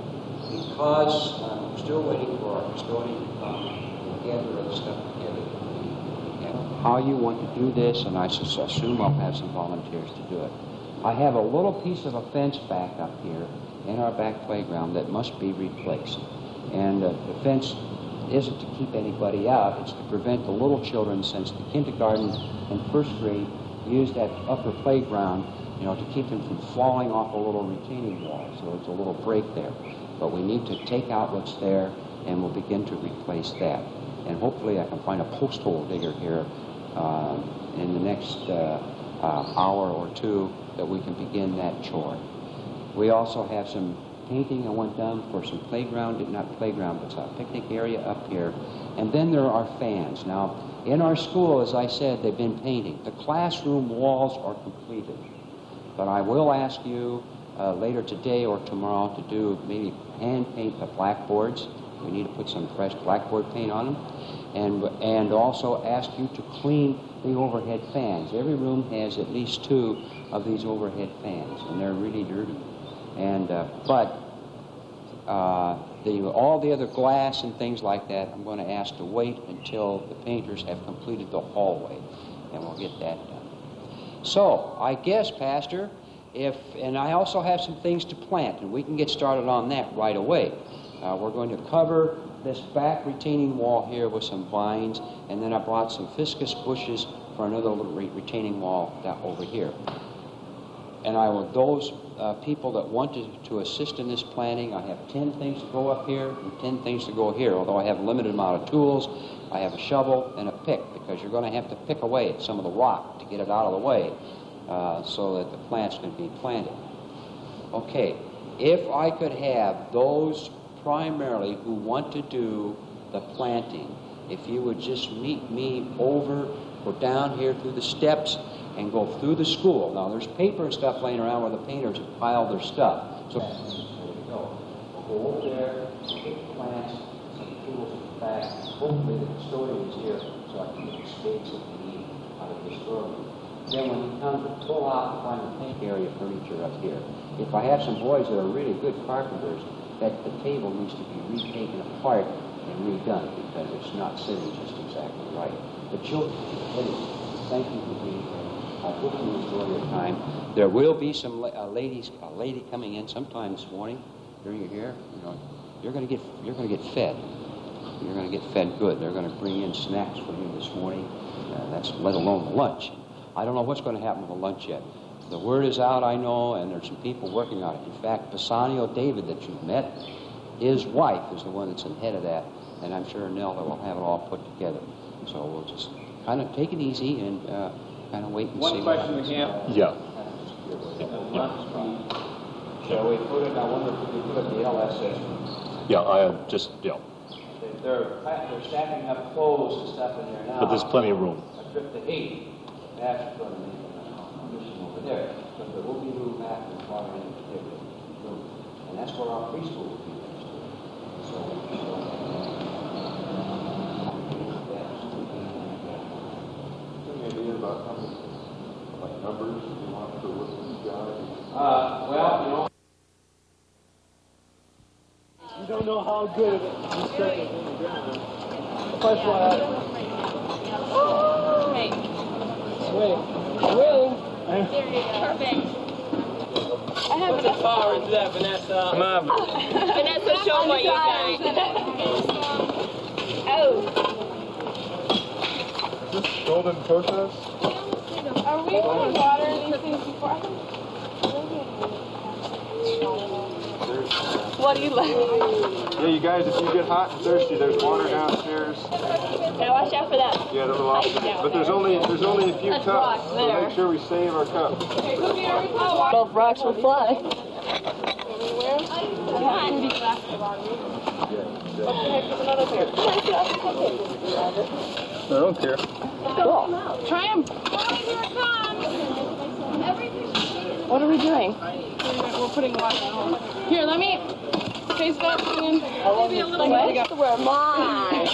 because I'm still waiting for our custodian to come and gather the stuff together, and how you want to do this, and I assume I'll have some volunteers to do it. I have a little piece of a fence back up here in our back playground that must be replaced. And the fence isn't to keep anybody out, it's to prevent the little children, since the kindergarten and first grade use that upper playground, to keep them from falling off a little retaining wall. So it's a little break there. But we need to take out what's there, and we'll begin to replace that. And hopefully I can find a post hole digger here in the next hour or two, that we can begin that chore. We also have some painting. I went down for some not playground, but a picnic area up here. And then there are fans. Now, in our school, as I said, they've been painting. The classroom walls are completed. But I will ask you later today or tomorrow to do maybe hand paint the blackboards. We need to put some fresh blackboard paint on them. And also ask you to clean the overhead fans. Every room has at least 2 of these overhead fans, and they're really dirty. And but all the other glass and things like that, I'm going to ask to wait until the painters have completed the hallway, and we'll get that done. So, I guess, Pastor, and I also have some things to plant, and we can get started on that right away. We're going to cover this back retaining wall here with some vines, and then I brought some fiscus bushes for another little retaining wall down over here. And those people that wanted to assist in this planting, I have 10 things to go up here and 10 things to go here. Although I have a limited amount of tools, I have a shovel and a pick, because you're going to have to pick away at some of the rock to get it out of the way so that the plants can be planted. Okay, if I could have those primarily who want to do the planting, if you would just meet me over or down here through the steps and go through the school. Now, there's paper and stuff laying around where the painters have piled their stuff. So, there we go. We'll go over there, pick plants, some tools in the back. Hopefully the custodian is here so I can get the spades that we need out of the storeroom. Then when you come to pull out and find the paint area furniture up here, if I have some boys that are really good carpenters, that the table needs to be retaken apart and redone because it's not sitting just exactly right. But you'll, thank you for being here. I hope you enjoy your time. There will be some a lady coming in sometime this morning during your here. You know, you're going to get fed. You're going to get fed good. They're going to bring in snacks for you this morning. That's let alone the lunch. I don't know what's going to happen with the lunch yet. The word is out, I know, and there's some people working on it. In fact, Bassanio David that you've met, his wife is the one that's the head of that, and I'm sure Nelda will have it all put together. So we'll just kind of take it easy and kind of wait and see. One question again. Yeah. Shall we put it? I wonder if we can put it in the LSS. Yeah, They're stacking up clothes and stuff in there now. but there's plenty of room. A trip to Haiti. That's going to make a mission over there. But there will be room back in the far end of the room. And that's where our preschool will be next to it. So, Any idea about how many numbers you want to look at these guys? well, you know. You don't know how good it is. First one out. Hey. Swing. Perfect. I have Put the power into that, Vanessa. Come on. Vanessa, show them what you got. Oh. Is this golden process? Are we going to water these things before? What do you like? Yeah, you guys, if you get hot and thirsty, there's water downstairs. Gotta watch out for that. Yeah, the little option. But there's only a few That's cups, rocks so there. make sure we save our cups. Both rocks will fly. Come on. I don't care. Try them. What are we doing? We're putting water on. Here, let me taste that thing. Maybe a little bit. Where mine?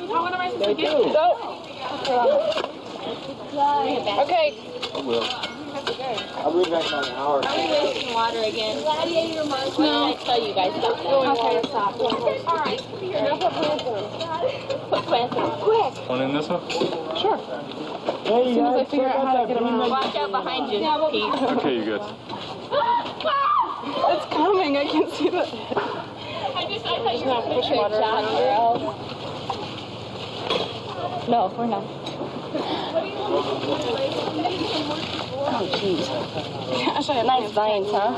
What am I supposed to get? Okay. I will. I'll be back in an hour. Are we wasting water again? Gladiator month. What did I tell you guys about that? Okay, stop. All right. Here, now put plants in. Put plants in. Quick. One in this one? Sure. Hey, As soon as I figure out how to get them out. Watch out behind you, Pete. Okay, you good. It's coming. I can see that. I thought you were pushing water somewhere else. No, we're not. Oh, jeez. Gosh, I have nice vines, huh?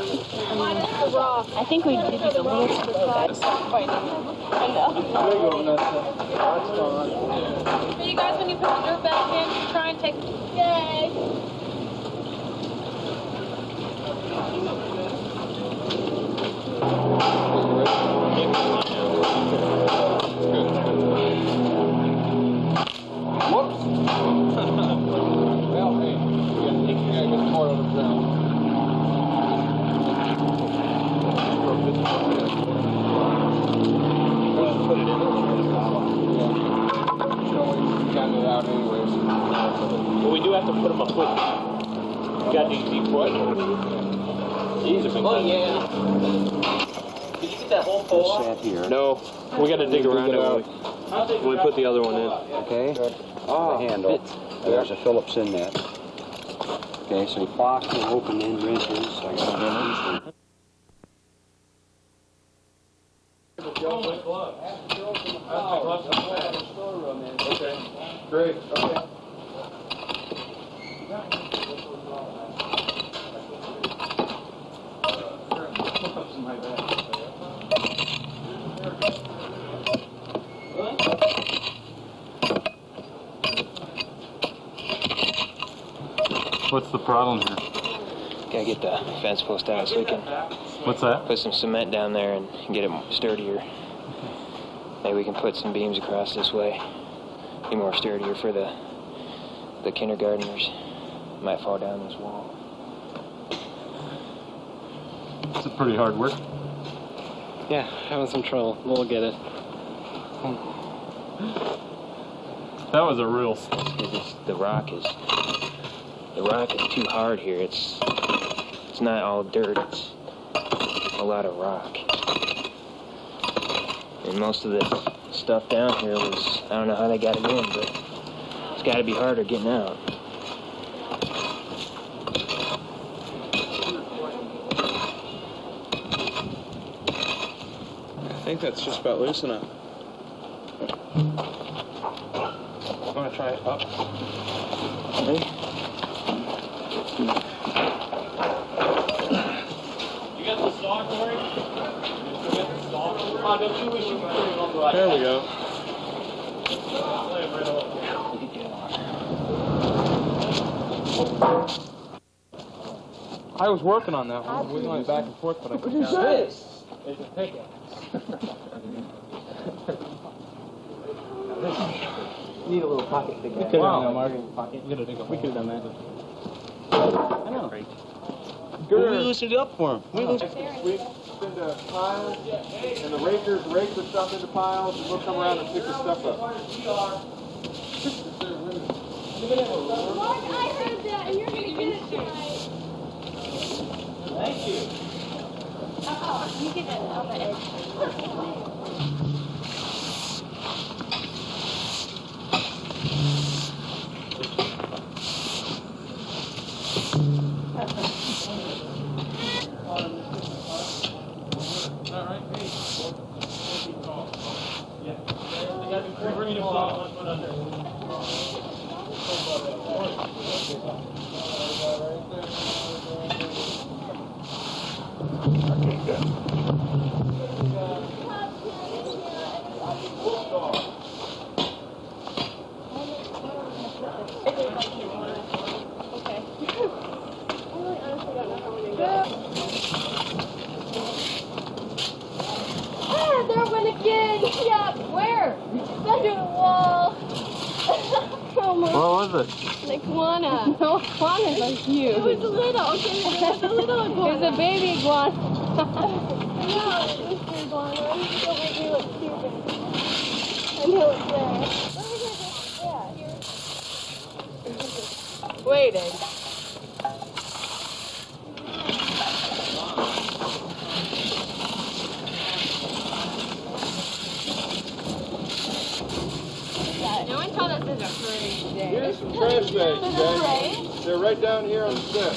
I think we did these a little too close. I know. Hey, you guys, when you put the dirt back in, try and take... Yay! Whoops. Well, hey, you gotta get more on the ground. Put it in there. You always got it out anyways. But we do have to put them up quick. got the easy foot. He's a big Oh, yeah. Did you get that whole pole off? Sat here. No, we got to dig around it when we put the other one in. Okay. The handle. There's a Phillips inlet. Okay, so Fox will open in wrenches. I got Okay, great. Okay. What's the problem here? Gotta get the fence post out so we can What's that? put some cement down there and get it sturdier. Maybe we can put some beams across this way. Be more sturdier for the kindergartners. Might fall down this wall. It's pretty hard work. Yeah, having some trouble. We'll get it. That was a real... The rock is too hard here. It's not all dirt. It's a lot of rock. And most of the stuff down here was, I don't know how they got it in, but it's got to be harder getting out. I think that's just about loose enough. I'm gonna try it up. Okay. You got the saw, Corey? You got the saw? Oh, don't you wish you could put it on the right? There we go. I was working on that one. We went back and forth, but I couldn't get it. It's a pickaxe. Need a little pocket thing. We could have done that, Mark. We could have done that. I know. We loosened it up for him. We send piles, and the rakers rake the stuff into piles, and we'll come around and pick the stuff up. Mark, I heard that, and you're going to get it tonight. Thank you. You get it on the edge. That one again. Yeah, where? Under the wall. What was it? An iguana. No, iguanas are huge. It was a little. Okay, it was a little iguana. It was a baby iguana. No, it was the iguana. Don't make me look stupid. I know it's there. Waiting. No one told us there's a parade today. Here's some trash bags, guys. They're right down here on the set.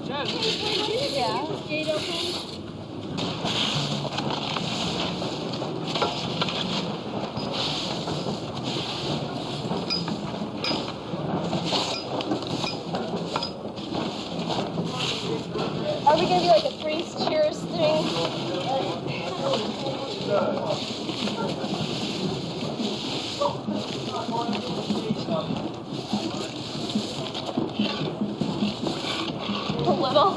Yeah. Gate open. Are we gonna do like a 3 cheers thing? A little.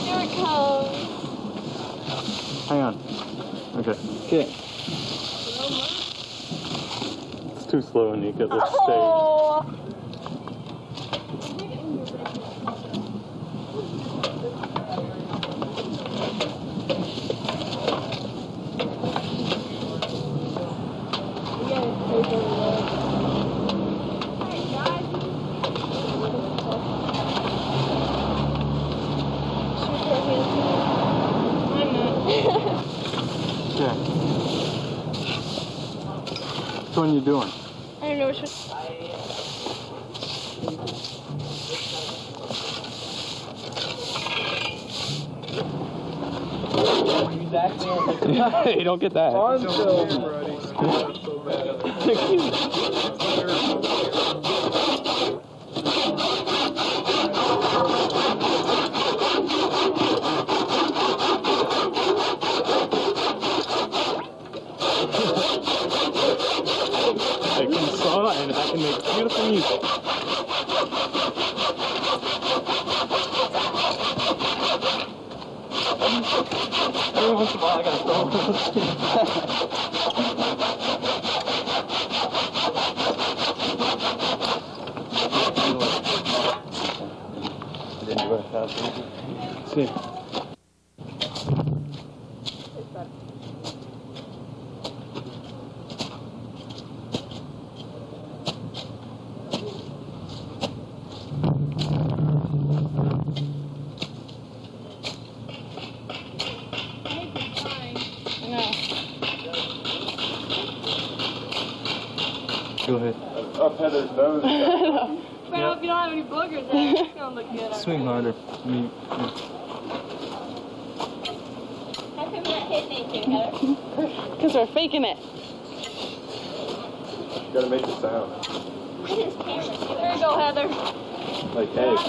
Here it comes. Hang on. Okay. Okay. It's too slow, Anika. Let's stay. Oh. Okay. Which one you doing? I don't know which one. Hey, you don't get that. On film, Brody. So bad. I can saw and I can make beautiful music. Every once in a while I gotta throw I didn't do it fast enough. See. Go ahead. Up Heather's nose. But if you don't have any boogers there, it's gonna look good. Swing harder. How come we're not hitting anything, Heather? Because we're faking it. You gotta make the sound. Look at his camera. There you go, Heather. Like eggs.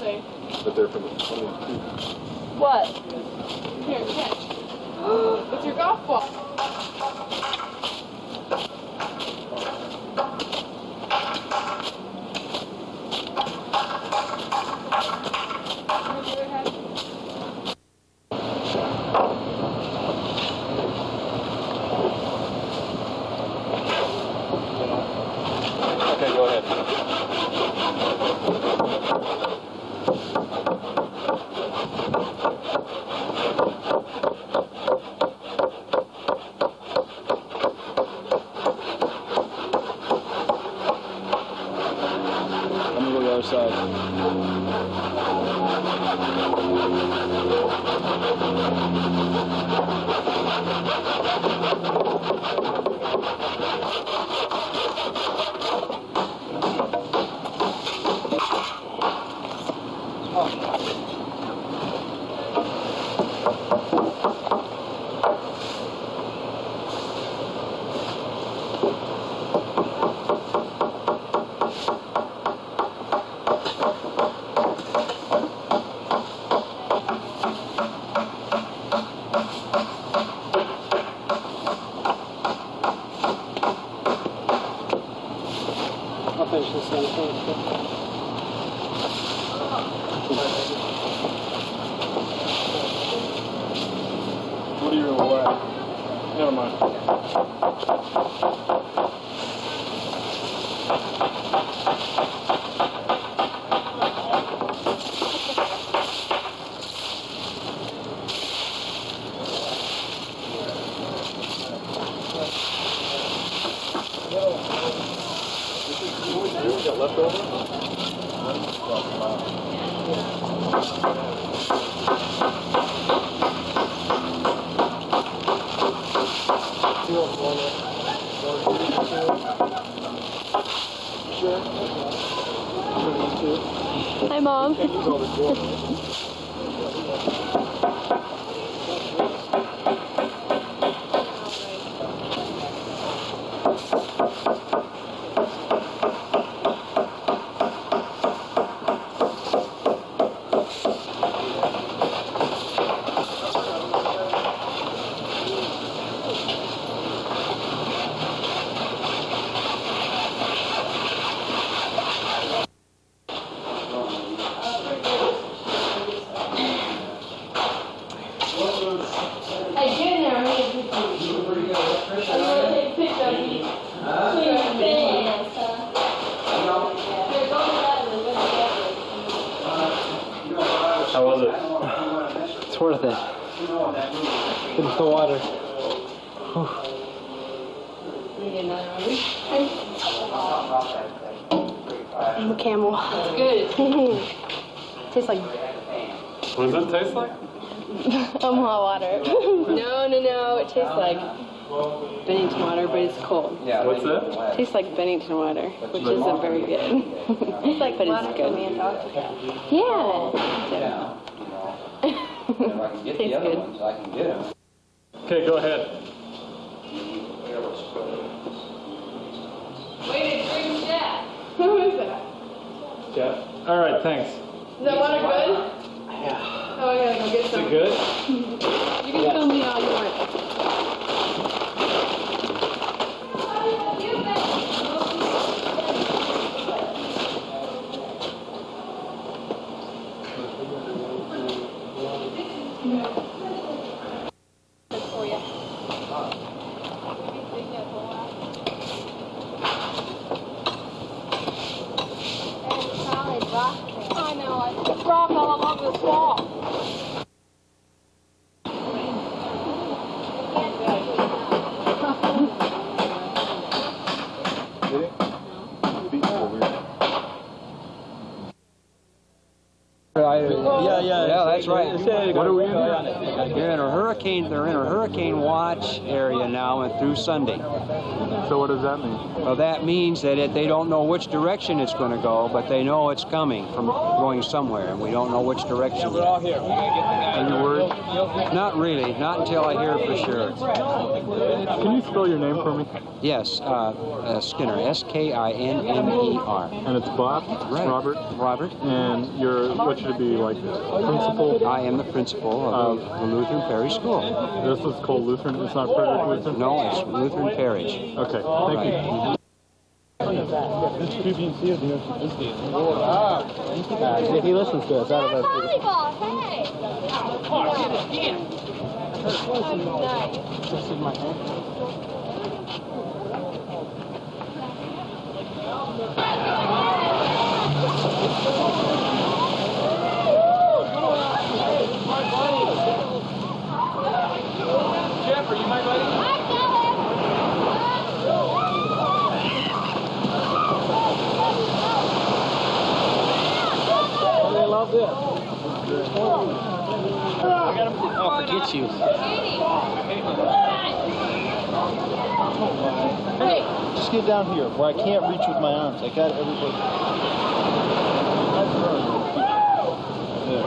But they're from 22. What? Here, catch. It's your golf ball. Okay, go ahead. I'm gonna go to the other side. I'll finish this one. What are you away? Never mind. Got leftover? Hi, Mom. How was it? It's worth it. Finish the water. I'm a camel. Good. Tastes like What does that taste like? hot water. No. It tastes like Bennington water, but it's cold. Yeah. What's that? It tastes like Bennington water, which isn't very good. It's like but water it's good. from Antarctica. Yeah. If I can get the other ones, I can get them. Okay, go ahead. Wait, drink Jeff. Who is that? Jeff. All right, thanks. Is that water good? Yeah. Oh, I gotta go get Is some. it good? You can film me all you want. I know, it's rock all along this wall. Yeah, that's right. What are we in here? They're in a hurricane watch area now and through Sunday. So what does that mean? Well, that means that they don't know which direction it's going to go, but they know it's coming from going somewhere, and we don't know which direction. We're all here. We gotta get the guy. Any word? Not really. Not until I hear it for sure. Can you spell your name for me? Yes, Skinner. S-K-I-N-N-E-R. And it's Bob? Right. Robert? Robert. And you're, what should it be, like, principal? I am the principal of the Lutheran Parish School. This is called Lutheran? It's not Frederick Lutheran? No, it's Lutheran Parish. Okay, thank you. He listens to us out of Volleyball, hey! This is my hand. Jeff, are you my buddy? They love this. Oh, forget you. Hey, just get down here where I can't reach with my arms. I got everybody. There.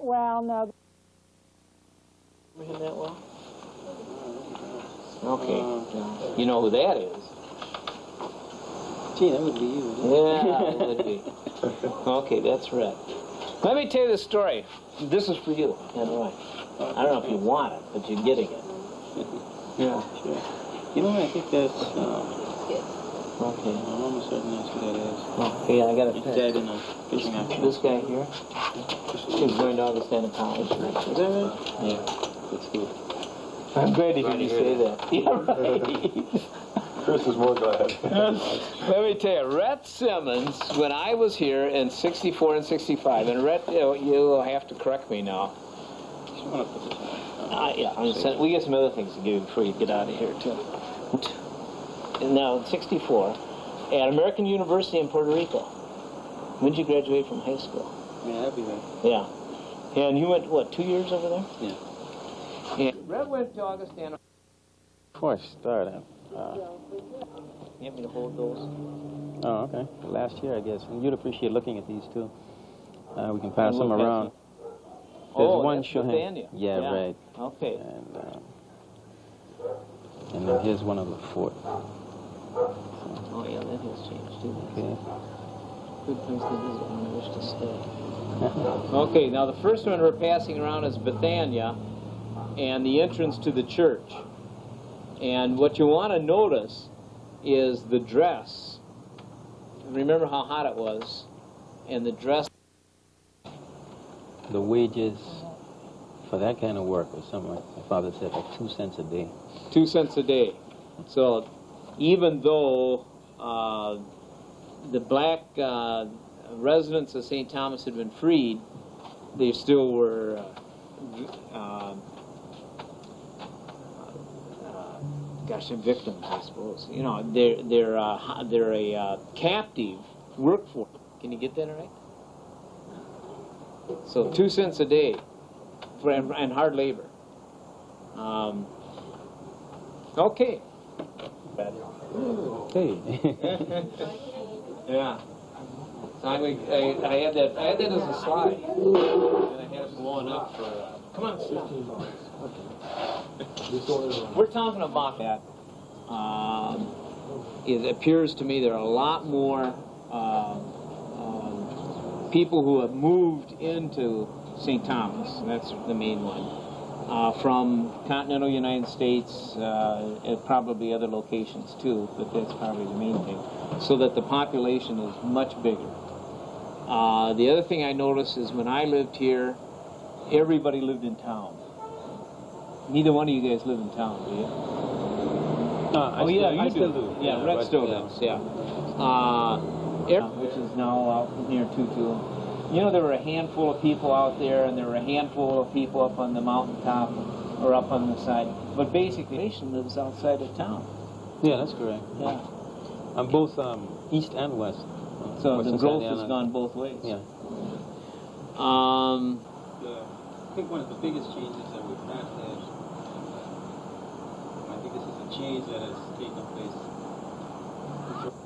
Well, no. That well? Okay. You know who that is? Gee, that would be you. Yeah, it would be. Okay, that's right. Let me tell you the story. This is for you, and right. I don't know if you want it, but you're getting it. Yeah, sure. You know, I think that's, Okay. I'm almost certain that's what that is. Okay, I got It's dead in a fishing outfit. This guy here, he's going to Augustana College. Is that right? Yeah, that's good. I'm glad to hear you say that. Yeah, right. Chris is more glad. Let me tell you, Rhett Simmons, when I was here in 64 and 65, and Rhett, you'll have to correct me now. Yeah, we get some other things to do before you get out of here, too. Now, in 64, at American University in Puerto Rico. When did you graduate from high school? Yeah, that'd be right. Yeah. And you went, what, 2 years over there? Yeah. Yeah. Red went to Augustana. Before I started, You want me to hold those? oh, okay. Last year, I guess. And you'd appreciate looking at these, too. We can pass And them we'll pass around. them. There's Oh, one that's showing. Bethania. Yeah, right. Okay. And then here's one of the fort. Oh, yeah, that has changed, too. Okay. Good place to visit when you wish to stay. Okay, now the first one we're passing around is Bethania and the entrance to the church. And what you want to notice is the dress. Remember how hot it was, and the dress. The wages for that kind of work was something like my father said, like 2 cents a day. 2 cents a day. So even though the black residents of St. Thomas had been freed, they still were victims, I suppose. You know, they're a captive workforce. Can you get that right? So 2 cents a day for and hard labor. Okay. Hey. Yeah. So I had that as a slide, and I had it blowing up for. Come on, stop. We're talking about that. It appears to me there are a lot more people who have moved into St. Thomas. That's the main one. From continental United States, and probably other locations too, but that's probably the main thing. So that the population is much bigger. The other thing I noticed is when I lived here, everybody lived in town. Neither one of you guys live in town, do you? I still do. Yeah, Red still does, yeah. Which is now out near Tutu. You know, there were a handful of people out there, and there were a handful of people up on the mountaintop or up on the side. But basically, the nation lives outside of town. Yeah, that's correct. Yeah. On both east and west. So West the and growth south, has gone both ways. Yeah. Um, I think one of the biggest changes that we've had is, I think this is a change that has taken place.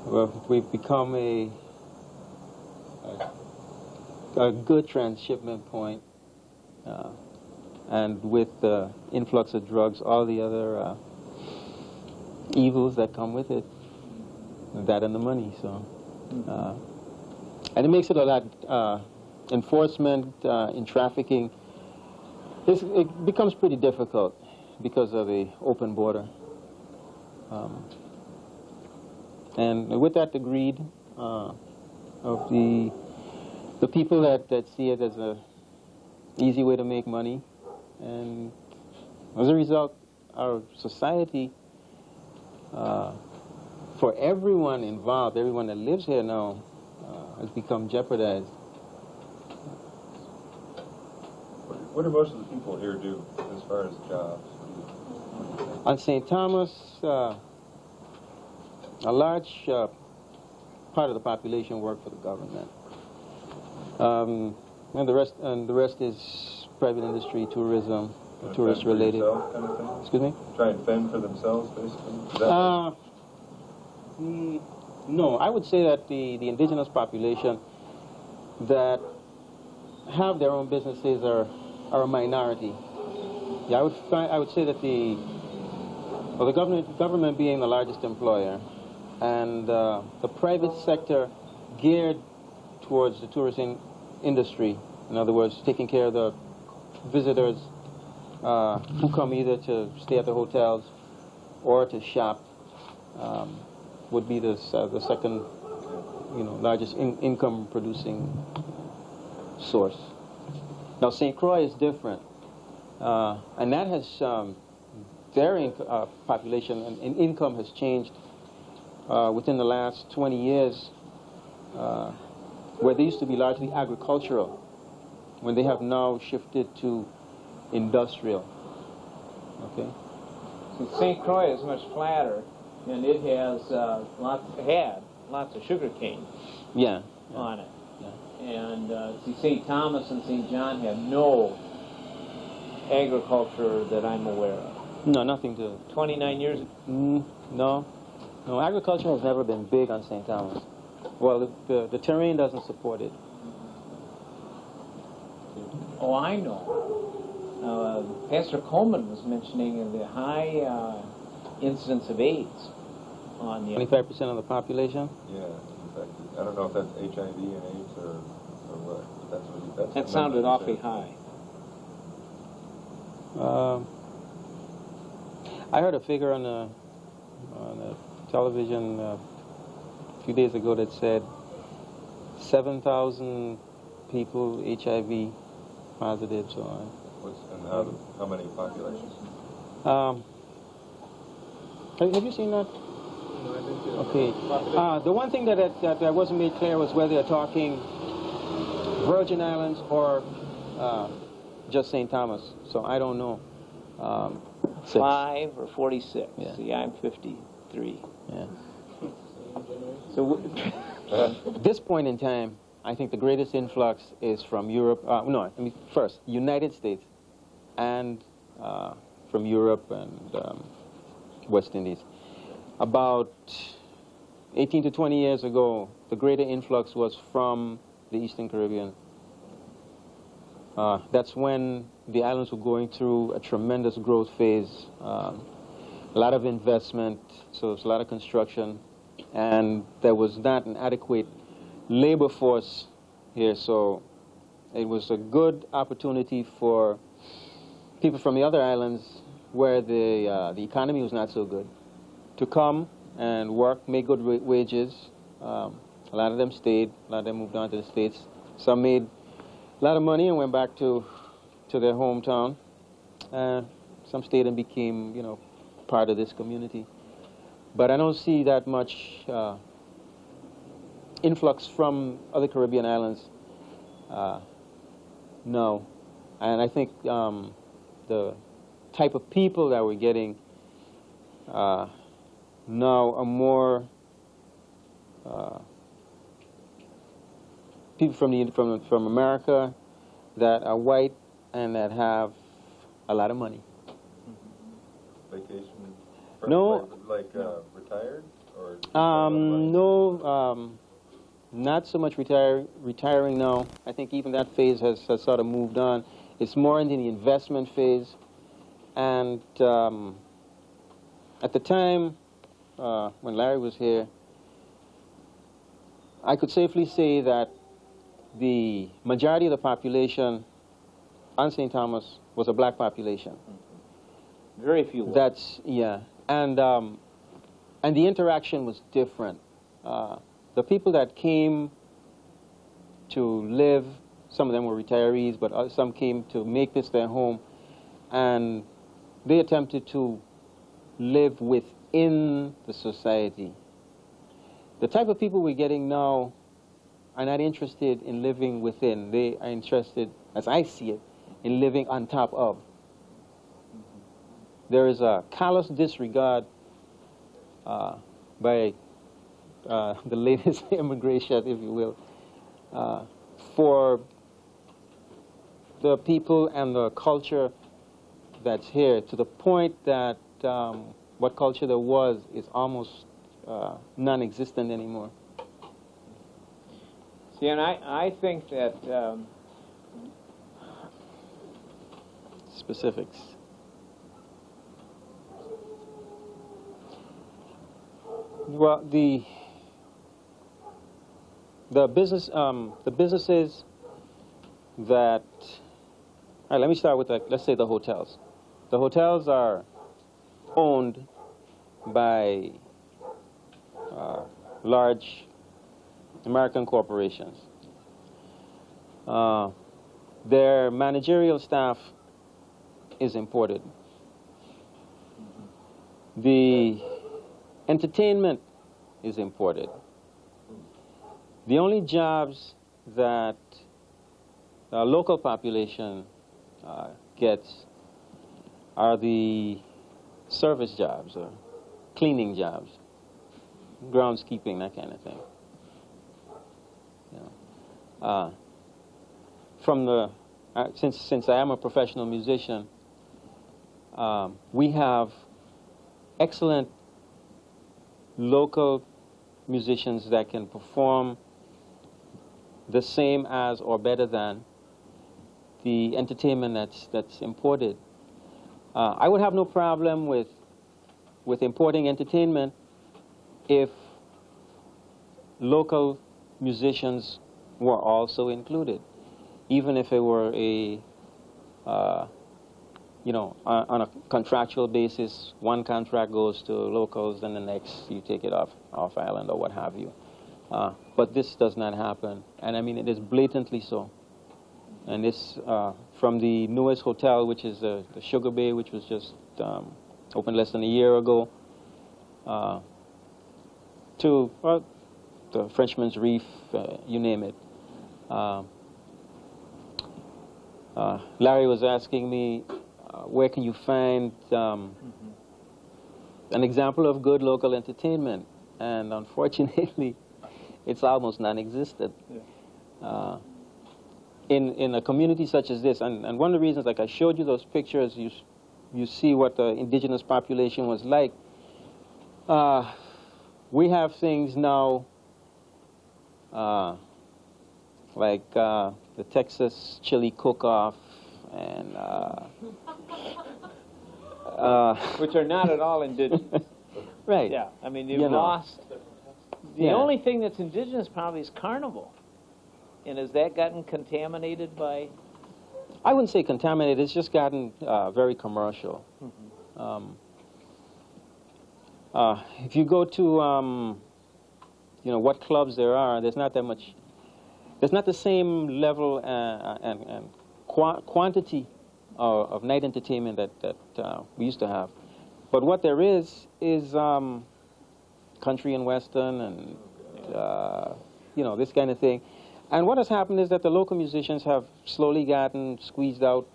Well, we've become a good transshipment point, and with the influx of drugs, all the other evils that come with it, that and the money. So, and it makes it a lot enforcement in trafficking. It becomes pretty difficult because of the open border, and with that, the greed of the people that see it as a easy way to make money, and as a result, our society, for everyone involved, everyone that lives here now, has become jeopardized. What do most of the people here do as far as jobs? On St. Thomas, a large part of the population work for the government. And the rest is private industry, tourism, tourist related. Kind of thing? Excuse me? Try and fend for themselves, basically? No, I would say that the indigenous population that have their own businesses are a minority. Yeah, I would say that the government being the largest employer, and the private sector geared towards the tourism industry. In other words, taking care of the visitors who come either to stay at the hotels or to shop, would be the second, largest income producing source. Now, St. Croix is different, and that has their population and income has changed within the last 20 years, where they used to be largely agricultural, when they have now shifted to industrial. Okay. See, St. Croix is much flatter, and it has lots of sugar cane on it. Yeah. And see, St. Thomas and St. John have no agriculture that I'm aware of. No, nothing to. 29 years ago? No. Agriculture has never been big on St. Thomas. Well, the terrain doesn't support it. Oh, I know. Pastor Coleman was mentioning the high incidence of AIDS on the 25% of the population. Yeah, in fact, I don't know if that's HIV and AIDS or what. But that's that sounded awfully high. I heard a figure on the television a few days ago that said 7,000 people HIV positive. So. And how many populations? Have you seen that? No, I didn't see that. Okay. The one thing that wasn't made clear was whether they're talking Virgin Islands or just St. Thomas. So I don't know. 5 or 46. Yeah. See, I'm 53. Yeah. So at this point in time, I think the greatest influx is from Europe. First, United States, and from Europe and West Indies. About 18 to 20 years ago, the greater influx was from the Eastern Caribbean. That's when the islands were going through a tremendous growth phase, a lot of investment, so there's a lot of construction, and there was not an adequate labor force here, so it was a good opportunity for people from the other islands where the economy was not so good to come and work, make good wages. A lot of them stayed, a lot of them moved on to the States. Some made a lot of money and went back to their hometown. Some stayed and became, part of this community. But I don't see that much influx from other Caribbean islands. No. And I think the type of people that we're getting now are more people from America that are white and that have a lot of money. Vacation? No. Like retired? Or no, not so much retiring now. I think even that phase has sort of moved on. It's more into the investment phase. And at the time when Larry was here, I could safely say that the majority of the population on St. Thomas was a black population. Very few. That's, yeah. And the interaction was different. The people that came to live, some of them were retirees, but some came to make this their home, and they attempted to live within the society. The type of people we're getting now are not interested in living within. They are interested, as I see it, in living on top of. There is a callous disregard by the latest immigration, if you will, for the people and the culture that's here, to the point that what culture there was is almost non-existent anymore. See, and I think that specifics. Well, the businesses that, all right, let me start with, let's say, the hotels. The hotels are owned by large American corporations. Their managerial staff is imported. The entertainment is imported. The only jobs that the local population gets are the service jobs or cleaning jobs, groundskeeping, that kind of thing. You know, from the since I am a professional musician, we have excellent local musicians that can perform the same as or better than the entertainment that's imported. I would have no problem with importing entertainment if local musicians were also included, even if it were a you know, on a contractual basis. One contract goes to locals, and the next you take it off island or what have you. But this does not happen, and I mean it is blatantly so. And this from the newest hotel, which is the Sugar Bay, which was just opened less than a year ago, to the Frenchman's Reef, you name it. Larry was asking me, where can you find an example of good local entertainment? And unfortunately, it's almost non-existent. Yeah. In a community such as this, and one of the reasons, like I showed you those pictures, you see what the indigenous population was like. We have things now like the Texas chili cook-off, and which are not at all indigenous. Right. Yeah. I mean, you've lost. The only thing that's indigenous probably is carnival. And has that gotten contaminated by? I wouldn't say contaminated. It's just gotten very commercial. If you go to, you know, what clubs there are, there's not that much. There's not the same level and quantity of night entertainment that we used to have. But what there is country and western and you know, this kind of thing. And what has happened is that the local musicians have slowly gotten squeezed out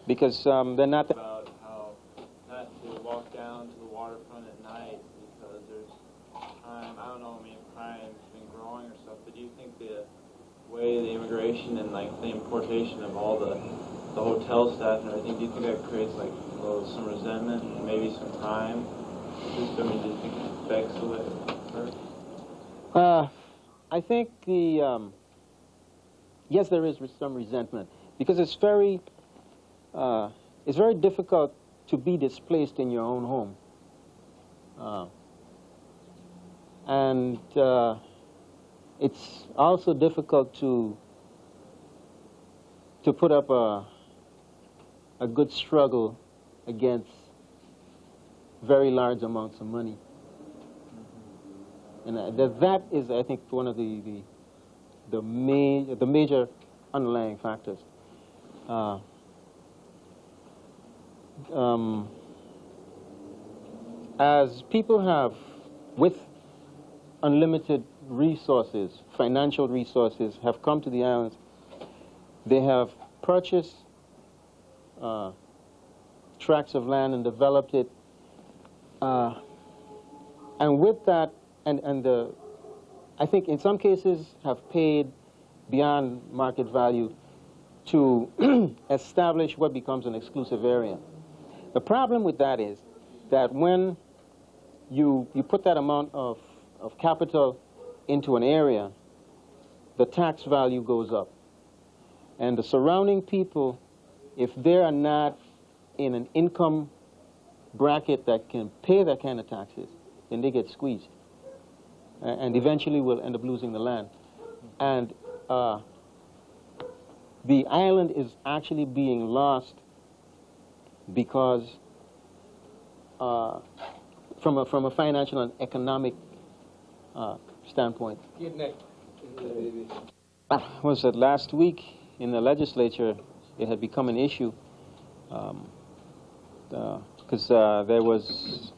because they're not. About how not to walk down to the waterfront at night because there's crime. I don't know. I mean, crime's been growing or stuff. But do you think the way the immigration and like the importation of all the hotel staff and everything, do you think that creates like some resentment and maybe some crime? I mean, do you think it affects the way it works? I think yes, there is some resentment because it's very difficult to be displaced in your own home, and it's also difficult to put up a good struggle against very large amounts of money. And that is, I think, one of the major underlying factors. As people have, with unlimited resources, financial resources, have come to the islands, they have purchased tracts of land and developed it, and with that, I think in some cases have paid beyond market value to establish what becomes an exclusive area. The problem with that is that when you put that amount of capital into an area, the tax value goes up. And the surrounding people, if they are not in an income bracket that can pay that kind of taxes, then they get squeezed. And eventually will end up losing the land. And the island is actually being lost because from a financial and economic standpoint. Was that last week in the legislature it had become an issue. because there was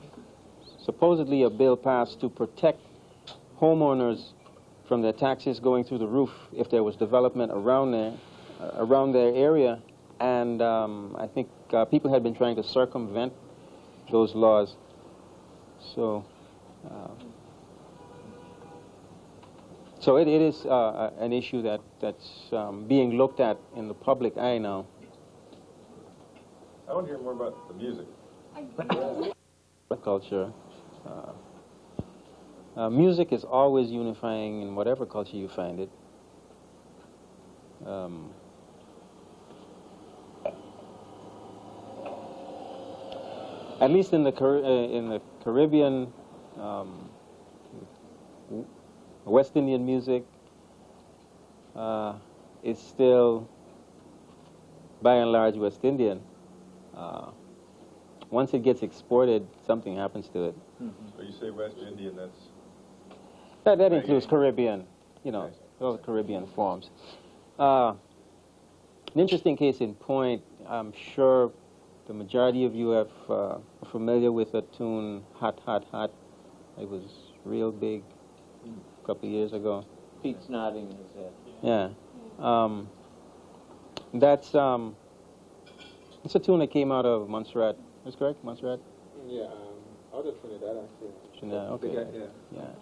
supposedly a bill passed to protect homeowners from their taxes going through the roof if there was development around their area, and I think people had been trying to circumvent those laws. So, so it is an issue that's being looked at in the public eye now. I want to hear more about the music. Culture. Music is always unifying in whatever culture you find it. At least in the Caribbean, West Indian music is still, by and large, West Indian. Once it gets exported, something happens to it. So you say West Indian, That includes Caribbean, all the Caribbean forms. An interesting case in point, I'm sure the majority of you are familiar with the tune Hot, Hot, Hot. It was real big a couple of years ago. Pete's nodding his head. Yeah. That's it's a tune that came out of Montserrat. That's correct, Montserrat? Yeah, out of Trinidad, actually. Trinidad, okay. Yeah.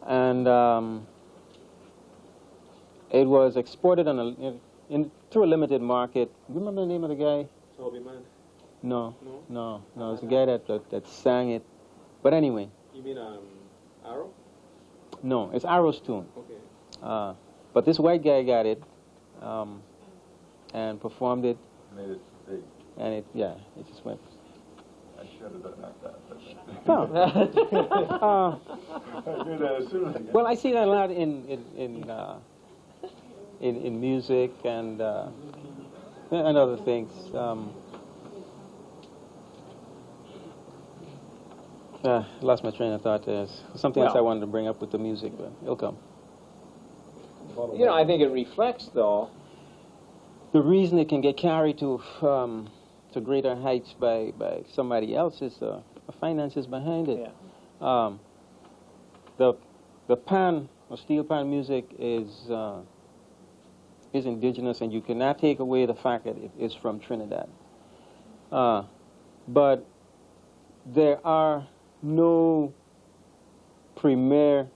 And it was exported on through a limited market. You remember the name of the guy? Toby Man. No. It's the guy that sang it. But anyway. You mean Arrow? No, it's Arrow's tune. Okay. But this white guy got it and performed it. Made it big. And it just went. I should have done that. No. I knew that as soon as I got Well, I see that a lot in music and other things. Lost my train of thought. There's something else I wanted to bring up with the music, but it'll come. I think it reflects, though, the reason it can get carried to greater heights by somebody else is the finances behind it. Yeah. The pan or steel pan music is indigenous, and you cannot take away the fact that it is from Trinidad. But there are no premier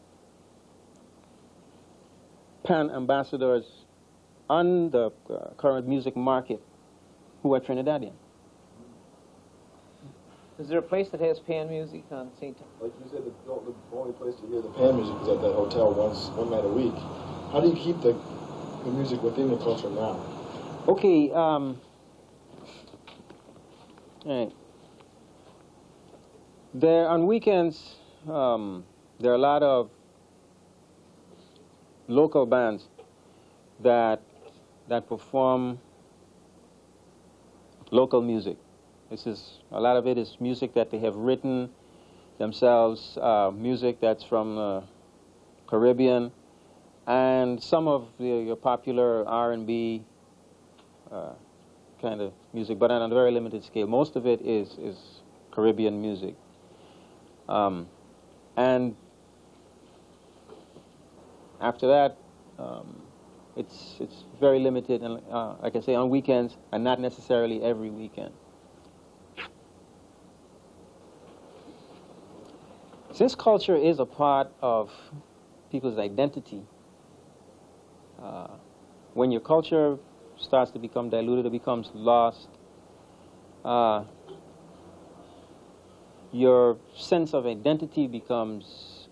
pan ambassadors on the current music market who are Trinidadian. Is there a place that has pan music on St. Thomas? Like you said, the only place to hear the pan music is at that hotel one night a week. How do you keep the music within the culture now? Okay, all right. There, on weekends, there are a lot of local bands that perform local music. A lot of it is music that they have written themselves, music that's from the Caribbean, and some of the popular R&B kind of music, but on a very limited scale. Most of it is Caribbean music. And after that, it's very limited, and like I say, on weekends, and not necessarily every weekend. Since culture is a part of people's identity, when your culture starts to become diluted, it becomes lost, your sense of identity becomes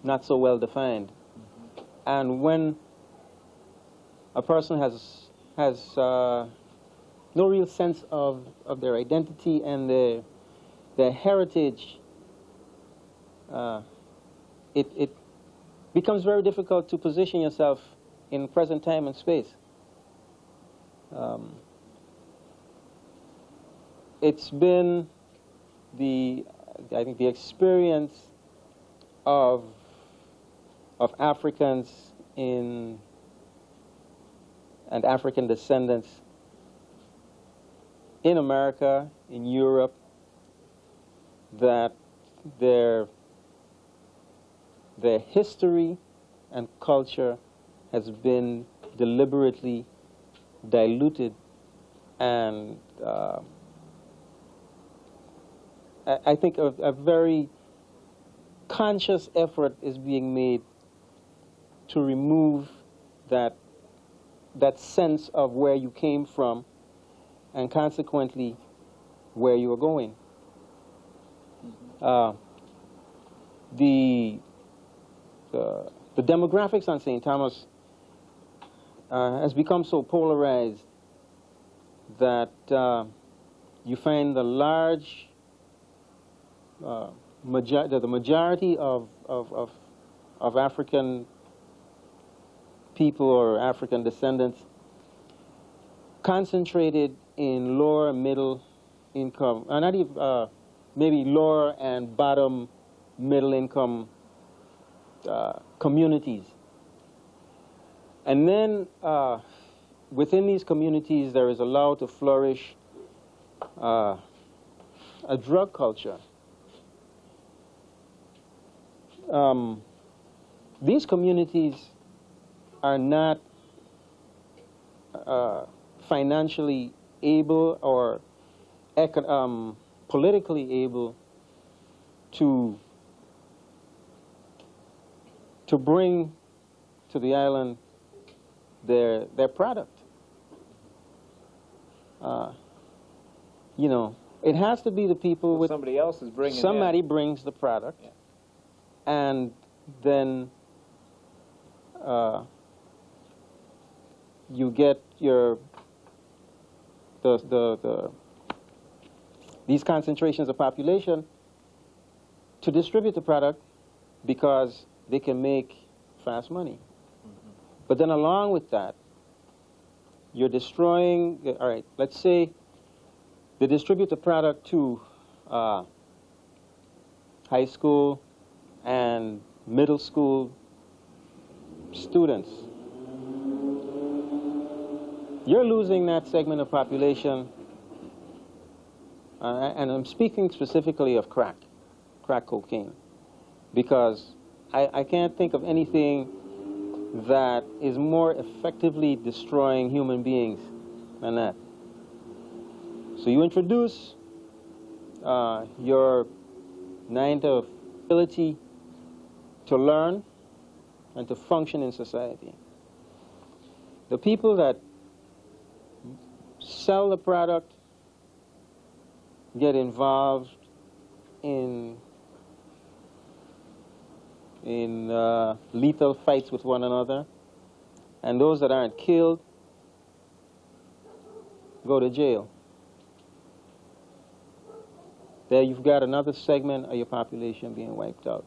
not so well defined. And when a person has no real sense of their identity and their heritage, it becomes very difficult to position yourself in present time and space. It's been I think the experience of Africans and African descendants in America, in Europe, that their history and culture has been deliberately diluted, and I think a very conscious effort is being made to remove that sense of where you came from and consequently where you are going. The demographics on St. Thomas has become so polarized that you find the large the majority of African people or African descendants concentrated in lower middle income, not even maybe lower and bottom middle income communities. And then within these communities there is allowed to flourish a drug culture. These communities are not financially able or politically able to bring to the island their product. You know, it has to be the people with somebody else is bringing. Somebody brings the product, yeah. And then you get your these concentrations of population to distribute the product because they can make fast money. But then along with that, you're destroying, all right, let's say they distribute the product to high school and middle school students. You're losing that segment of population, and I'm speaking specifically of crack cocaine, because I can't think of anything that is more effectively destroying human beings than that. So you introduce your 9 to ability to learn and to function in society. The people that sell the product get involved in lethal fights with one another, and those that aren't killed go to jail. There you've got another segment of your population being wiped out.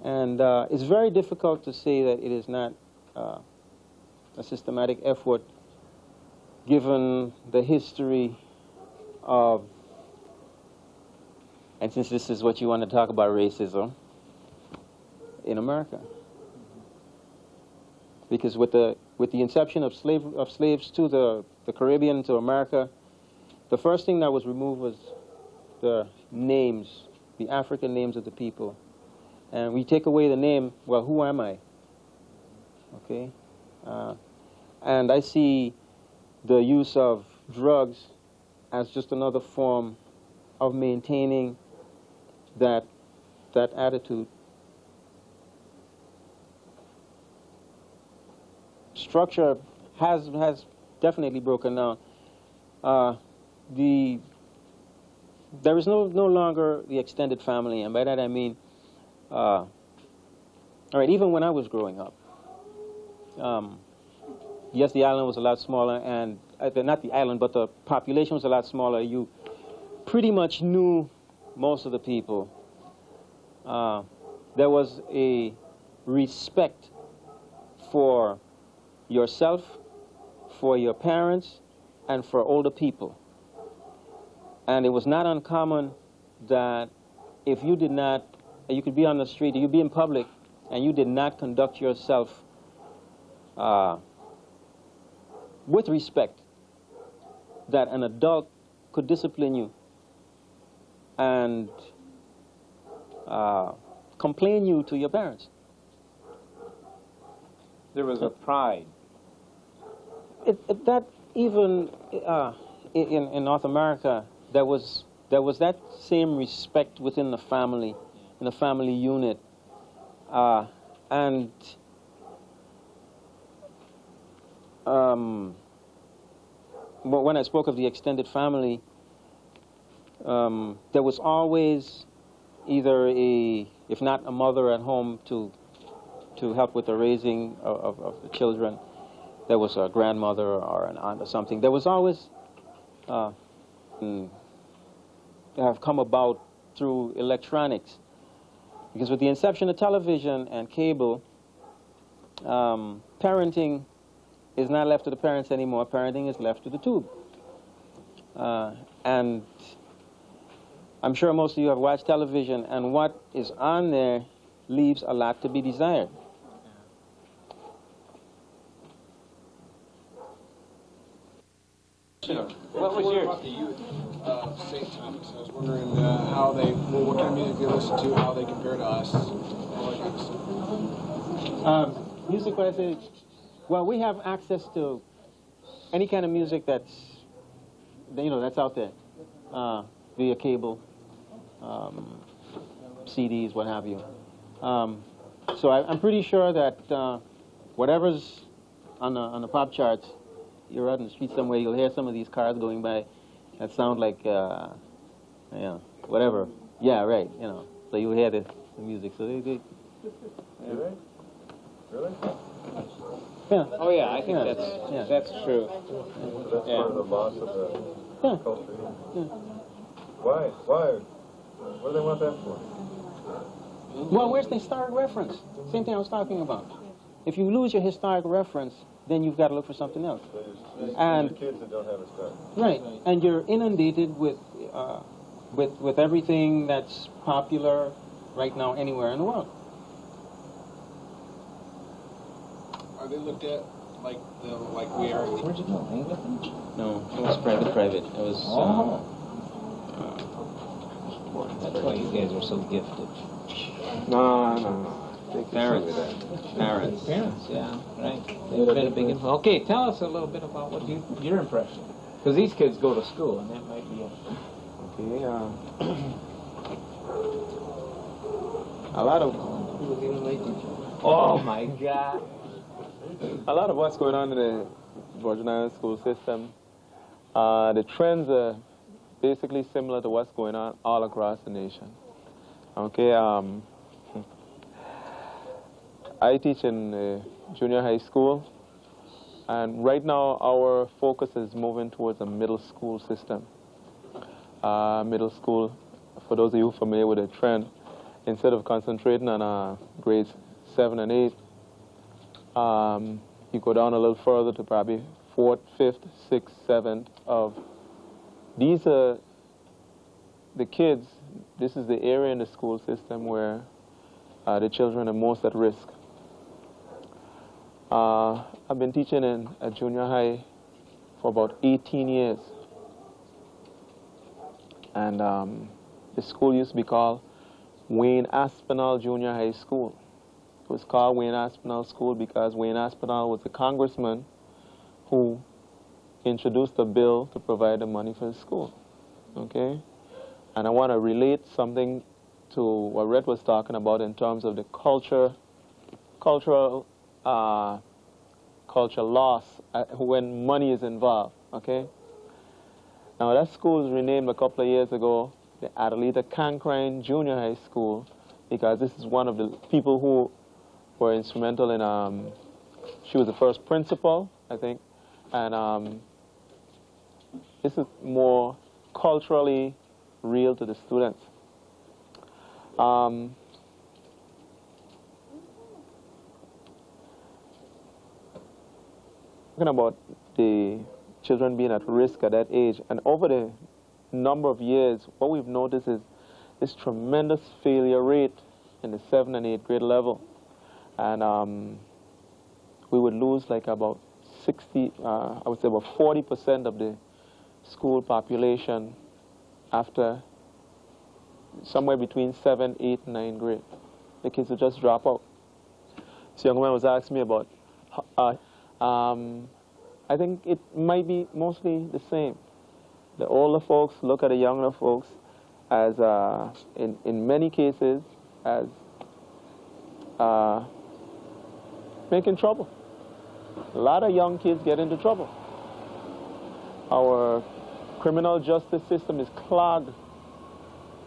And it's very difficult to say that it is not a systematic effort given the history of, and since this is what you want to talk about, racism in America. Because with the inception of slaves to the Caribbean, to America, the first thing that was removed was the names, the African names of the people. And we take away the name, well, who am I? Okay? And I see the use of drugs as just another form of maintaining that attitude. Structure has definitely broken down. There is no longer the extended family, and by that I mean, all right, even when I was growing up, yes, the island was a lot smaller, and not the island, but the population was a lot smaller. You pretty much knew most of the people. There was a respect for yourself, for your parents, and for older people. And it was not uncommon that if you did not, you could be on the street, you'd be in public, and you did not conduct yourself with respect, that an adult could discipline you and complain you to your parents. There was a pride. That even in North America, there was that same respect within the family, in the family unit, and but when I spoke of the extended family, there was always either if not a mother at home to help with the raising of the children, there was a grandmother or an aunt or something. There was always have come about through electronics, because with the inception of television and cable, parenting is not left to the parents anymore. Parenting is left to the tube. And I'm sure most of you have watched television, and what is on there leaves a lot to be desired. What was yours? About the youth St. Thomas. I was wondering how they, what kind of music they listen to, how they compare to us, all that kind of stuff. Music, what I say, well, we have access to any kind of music that's, that's out there, via cable, CDs, what have you. So I'm pretty sure that whatever's on the pop charts, you're out in the street somewhere, you'll hear some of these cars going by that sound like, whatever. Yeah, right, So you'll hear the music. So they Really? Really? Yeah. Oh yeah, I think that's true. So that's part of the loss of the culture. Yeah. Why? Why? What do they want that for? Well, where's the historic reference? Same thing I was talking about. If you lose your historic reference, then you've got to look for something else. And kids that don't have a start. Right, and you're inundated with everything that's popular right now anywhere in the world. Are they looked at like we are? Where'd you go? England? No, it was private. It was. That's why you guys are so gifted. No. Parents, yeah, right. They've been a big influence. Okay, tell us a little bit about what your impression, because these kids go to school, and that might be Okay. a lot of. Oh my God! A lot of what's going on in the Virgin Islands school system, the trends are basically similar to what's going on all across the nation. Okay. I teach in junior high school, and right now our focus is moving towards a middle school system. Middle school, for those of you familiar with the trend, instead of concentrating on grades 7 and 8, you go down a little further to probably 4th, 5th, 6th, 7th of. These are the kids, this is the area in the school system where the children are most at risk. I've been teaching in a junior high for about 18 years. And the school used to be called Wayne Aspinall Junior High School. It was called Wayne Aspinall School because Wayne Aspinall was a congressman who introduced a bill to provide the money for the school. Okay? And I want to relate something to what Red was talking about in terms of the cultural loss when money is involved. Okay? Now that school was renamed a couple of years ago, the Adelita Cancrine Junior High School, because this is one of the people who were instrumental in, she was the first principal, I think, and this is more culturally real to the students. Talking about the children being at risk at that age, and over the number of years, what we've noticed is this tremendous failure rate in the 7th and 8th grade level. And we would lose like about 60, I would say about 40% of the school population after somewhere between 7, 8, 9 grade. The kids would just drop out. So young man was asking me about, I think it might be mostly the same. The older folks look at the younger folks as, in many cases, as making trouble. A lot of young kids get into trouble. Our criminal justice system is clogged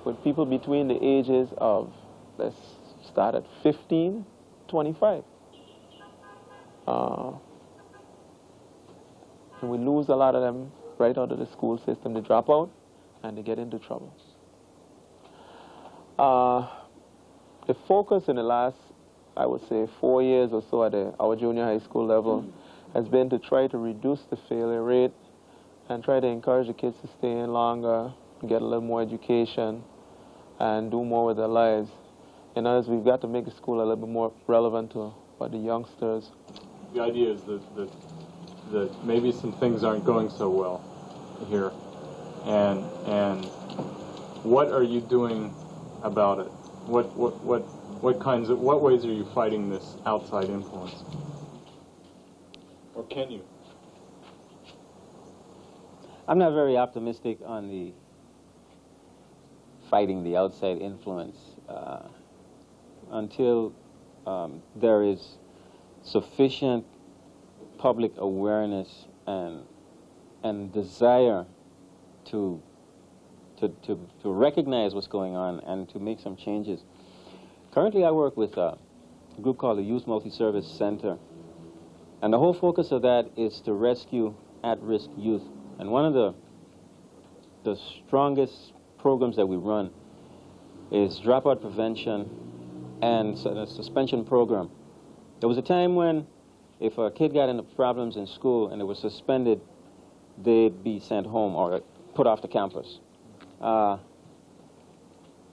with people between the ages of, let's start at 15, 25. And we lose a lot of them right out of the school system. They drop out and they get into trouble. The focus in the last, I would say, 4 years or so at our junior high school level has been to try to reduce the failure rate and try to encourage the kids to stay in longer, get a little more education, and do more with their lives. And as we've got to make the school a little bit more relevant to what the youngsters. The idea is that maybe some things aren't going so well here, and what are you doing about it? What ways are you fighting this outside influence? Or can you? I'm not very optimistic on the fighting the outside influence until there is sufficient public awareness and desire to recognize what's going on and to make some changes. Currently, I work with a group called the Youth Multi-Service Center, and the whole focus of that is to rescue at-risk youth. And one of the strongest programs that we run is dropout prevention and a suspension program. There was a time when if a kid got into problems in school and they were suspended, they'd be sent home or put off the campus.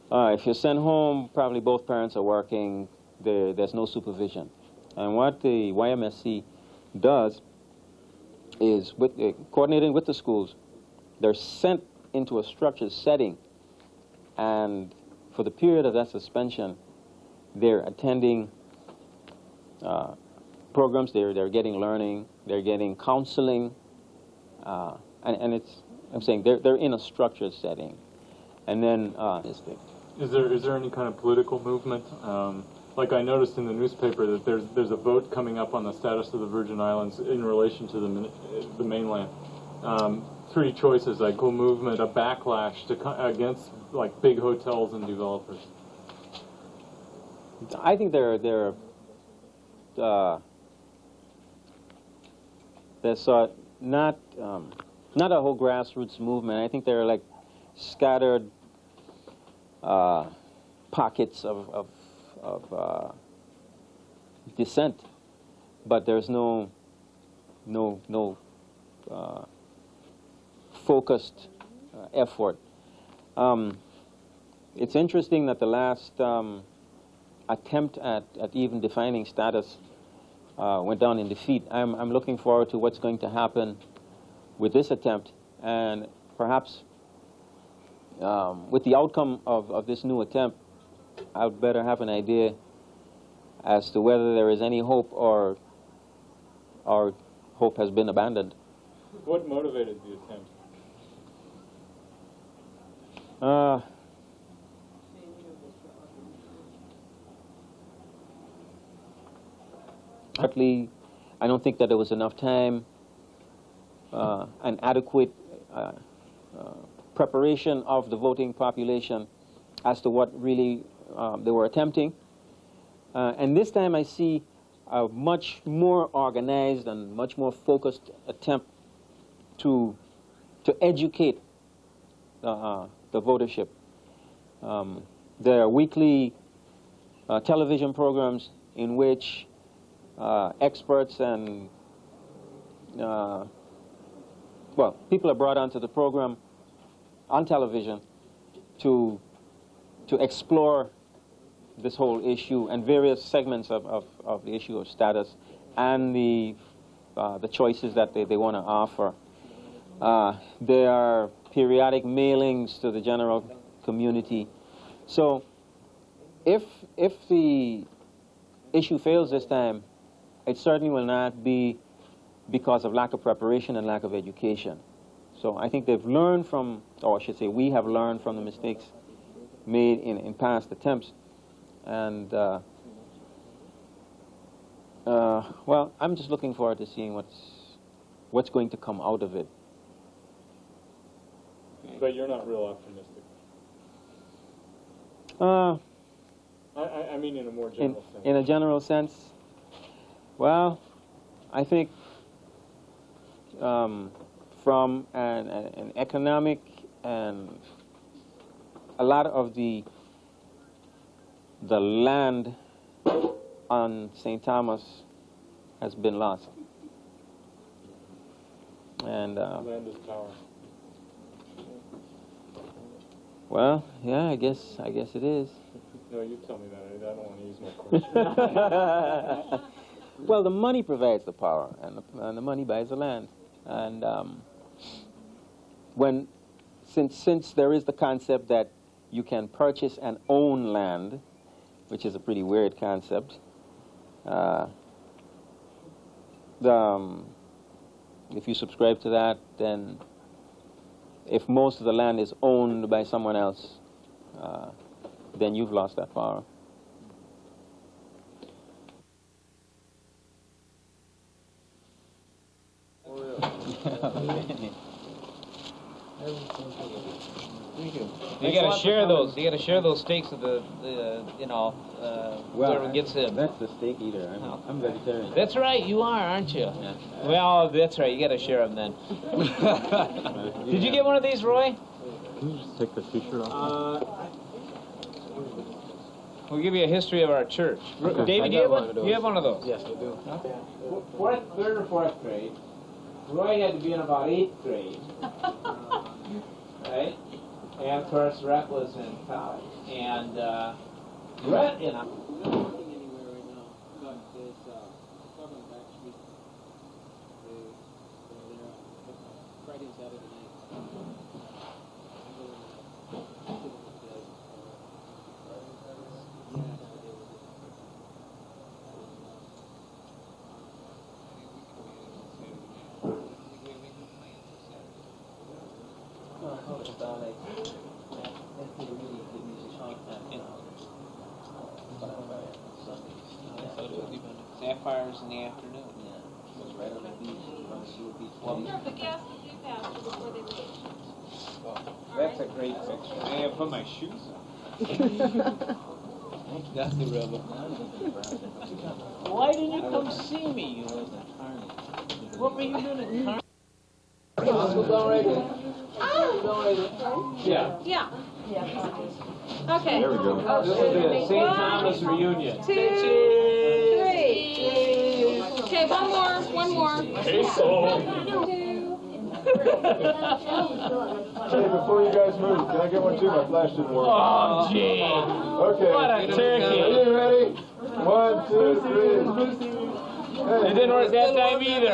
If you're sent home, probably both parents are working, there's no supervision. And what the YMSC does is, coordinating with the schools, they're sent into a structured setting, and for the period of that suspension, they're attending programs, they're getting learning, they're getting counseling, and it's, I'm saying they're in a structured setting. And then Is there any kind of political movement? Like I noticed in the newspaper that there's a vote coming up on the status of the Virgin Islands in relation to the mainland. 3 choices: a cool movement, a backlash against like big hotels and developers. I think there's not a whole grassroots movement. I think there are like scattered pockets of dissent, but there's no focused effort. It's interesting that the last attempt at even defining status went down in defeat. I'm looking forward to what's going to happen with this attempt, and perhaps with the outcome of this new attempt, I'd better have an idea as to whether there is any hope or hope has been abandoned. What motivated the attempt? Partly, I don't think that there was enough time, an adequate preparation of the voting population as to what really they were attempting. And this time I see a much more organized and much more focused attempt to educate the votership. There are weekly television programs in which experts and people are brought onto the program on television to explore this whole issue and various segments of the issue of status and the choices that they want to offer. There are periodic mailings to the general community. So if the issue fails this time, it certainly will not be because of lack of preparation and lack of education. So I think they've learned from, or I should say we have learned from the mistakes made in past attempts. And, well, I'm just looking forward to seeing what's going to come out of it. But you're not real optimistic. I mean in a more general sense. In a general sense, well, I think from an economic and a lot of the land on St. Thomas has been lost. And land is power. well, yeah, I guess it is. No, you tell me that. I don't want to use my question. Well, the money provides the power, and the money buys the land. And since there is the concept that you can purchase and own land, which is a pretty weird concept, if you subscribe to that, then if most of the land is owned by someone else, then you've lost that power. You gotta share those. You gotta share those steaks with the whoever gets in. That's the steak eater. I'm vegetarian. That's right, you are, aren't you? Yeah. Well, that's right. You gotta share them then. Did you get one of these, Roy? Can you just take the t-shirt off? We'll give you a history of our church. Okay. David, do you have one? Do you have one of those? Yes, I do. Third or fourth grade. Roy had to be in about 8th grade. Right? And of course, Rhett was in college. And Rhett, you know. Sapphires in the afternoon. Yeah. It was right on the beach, on the Sewell Beach. Well, The gas will do faster before they leave. that's a great picture. I have put my shoes on. That's the rubber. Why didn't you come see me? You was at Carney. What were you doing at Carney? Yeah. Yeah. Okay. There we go. This will be a St. Thomas reunion. 2, 3. Okay, one more. Hey, before you guys move, can I get one too? My flash didn't work. Oh, gee. Okay. What a turkey. Are you ready? 1, 2, 3. It didn't work that time either.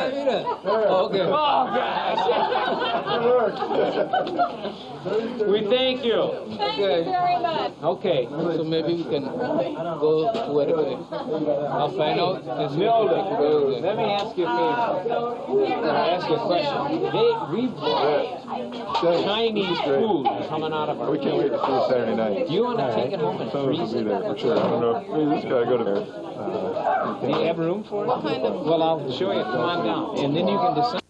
Okay. Oh, gosh. We thank you. Thank you very much. Okay. So maybe we can go to it. I'll find out. Let me ask you a favor. I'll ask you a question. We brought Chinese food coming out of our We can't wait to see you Saturday night. Do you want to take it home and Some of us freeze will be it? there for sure. I don't know if we just gotta go to there. Do you have room for it? Well, I'll show you. Come on down. And then you can decide.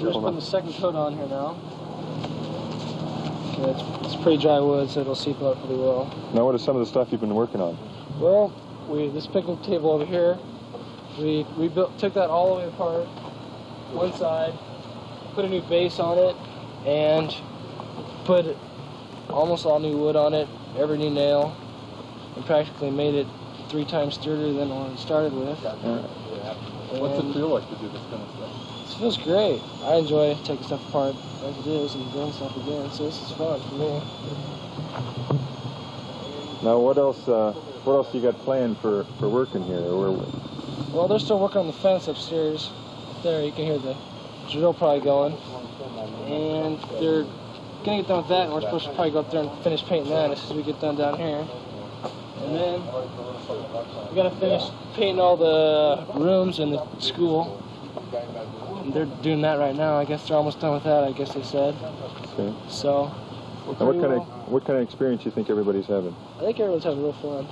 just putting the second coat on here now. Okay, it's pretty dry wood, so it'll seep up pretty well. Now, what is some of the stuff you've been working on? Well, this picnic table over here, we took that all the way apart, one side, put a new base on it, and put almost all new wood on it, every new nail, and practically made it 3 times sturdier than what it started with. What's it feel like to do this kind of stuff? It feels great. I enjoy taking stuff apart as it is and doing stuff again, so this is fun for me. Now, what else you got planned for work in here? Well, they're still working on the fence upstairs. There, you can hear the drill probably going. And they're gonna get done with that, and we're supposed to probably go up there and finish painting that as soon as we get done down here. And then we gotta finish painting all the rooms in the school. And they're doing that right now. I guess they're almost done with that, I guess they said. Okay. So, what kind of experience do you think everybody's having? I think everyone's having real fun.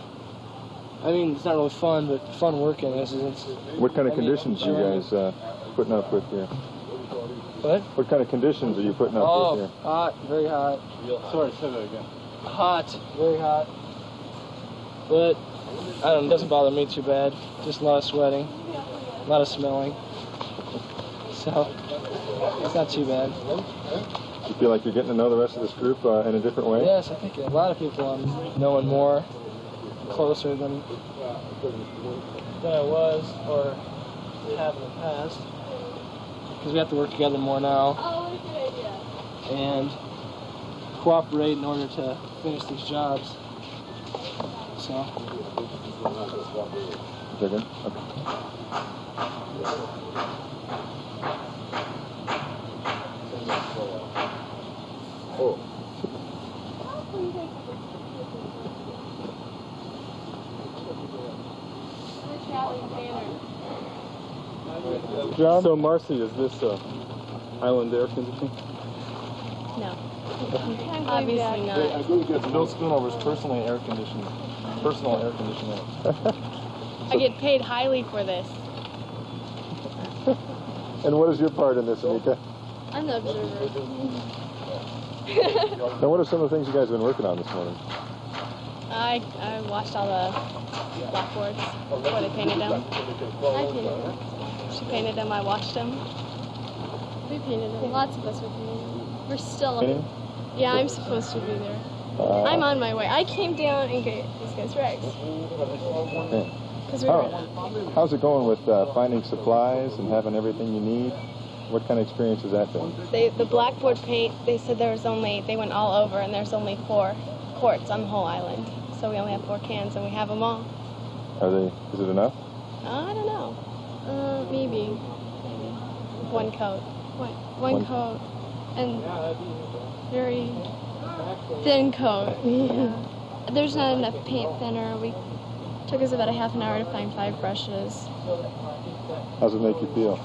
I mean, it's not really fun, but fun working. What kind of conditions are you guys putting up with here? What? What kind of conditions are you putting up with here? Hot, very hot. Sorry, say that again. Hot, very hot. But, I don't know, it doesn't bother me too bad. Just a lot of sweating, a lot of smelling. So, it's not too bad. You feel like you're getting to know the rest of this group in a different way? Yes, I think a lot of people I'm knowing more, closer than I was or have in the past. Because we have to work together more now and cooperate in order to finish these jobs. So. Okay. Oh. John, so Marcy, is this island air conditioning? No. Obviously not. I believe Bill Schoonover's personal air conditioning. I get paid highly for this. And what is your part in this, Anika? I'm the observer. Now, what are some of the things you guys have been working on this morning? I washed all the blackboards before they painted them. I painted them. She painted them, I washed them. We painted them. Lots of us were painting. We're still... Painting? Yeah, I'm supposed to be there. I'm on my way. I came down and get these guys' rags. Okay. How's it going with finding supplies and having everything you need? What kind of experience has that been? The blackboard paint, they said they went all over and there's only 4 quarts on the whole island. So we only have 4 cans and we have them all. Is it enough? I don't know. Maybe. 1 coat. One coat. And very thin coat. Yeah. There's not enough paint thinner. Took us about a half an hour to find 5 brushes. How's it make you feel?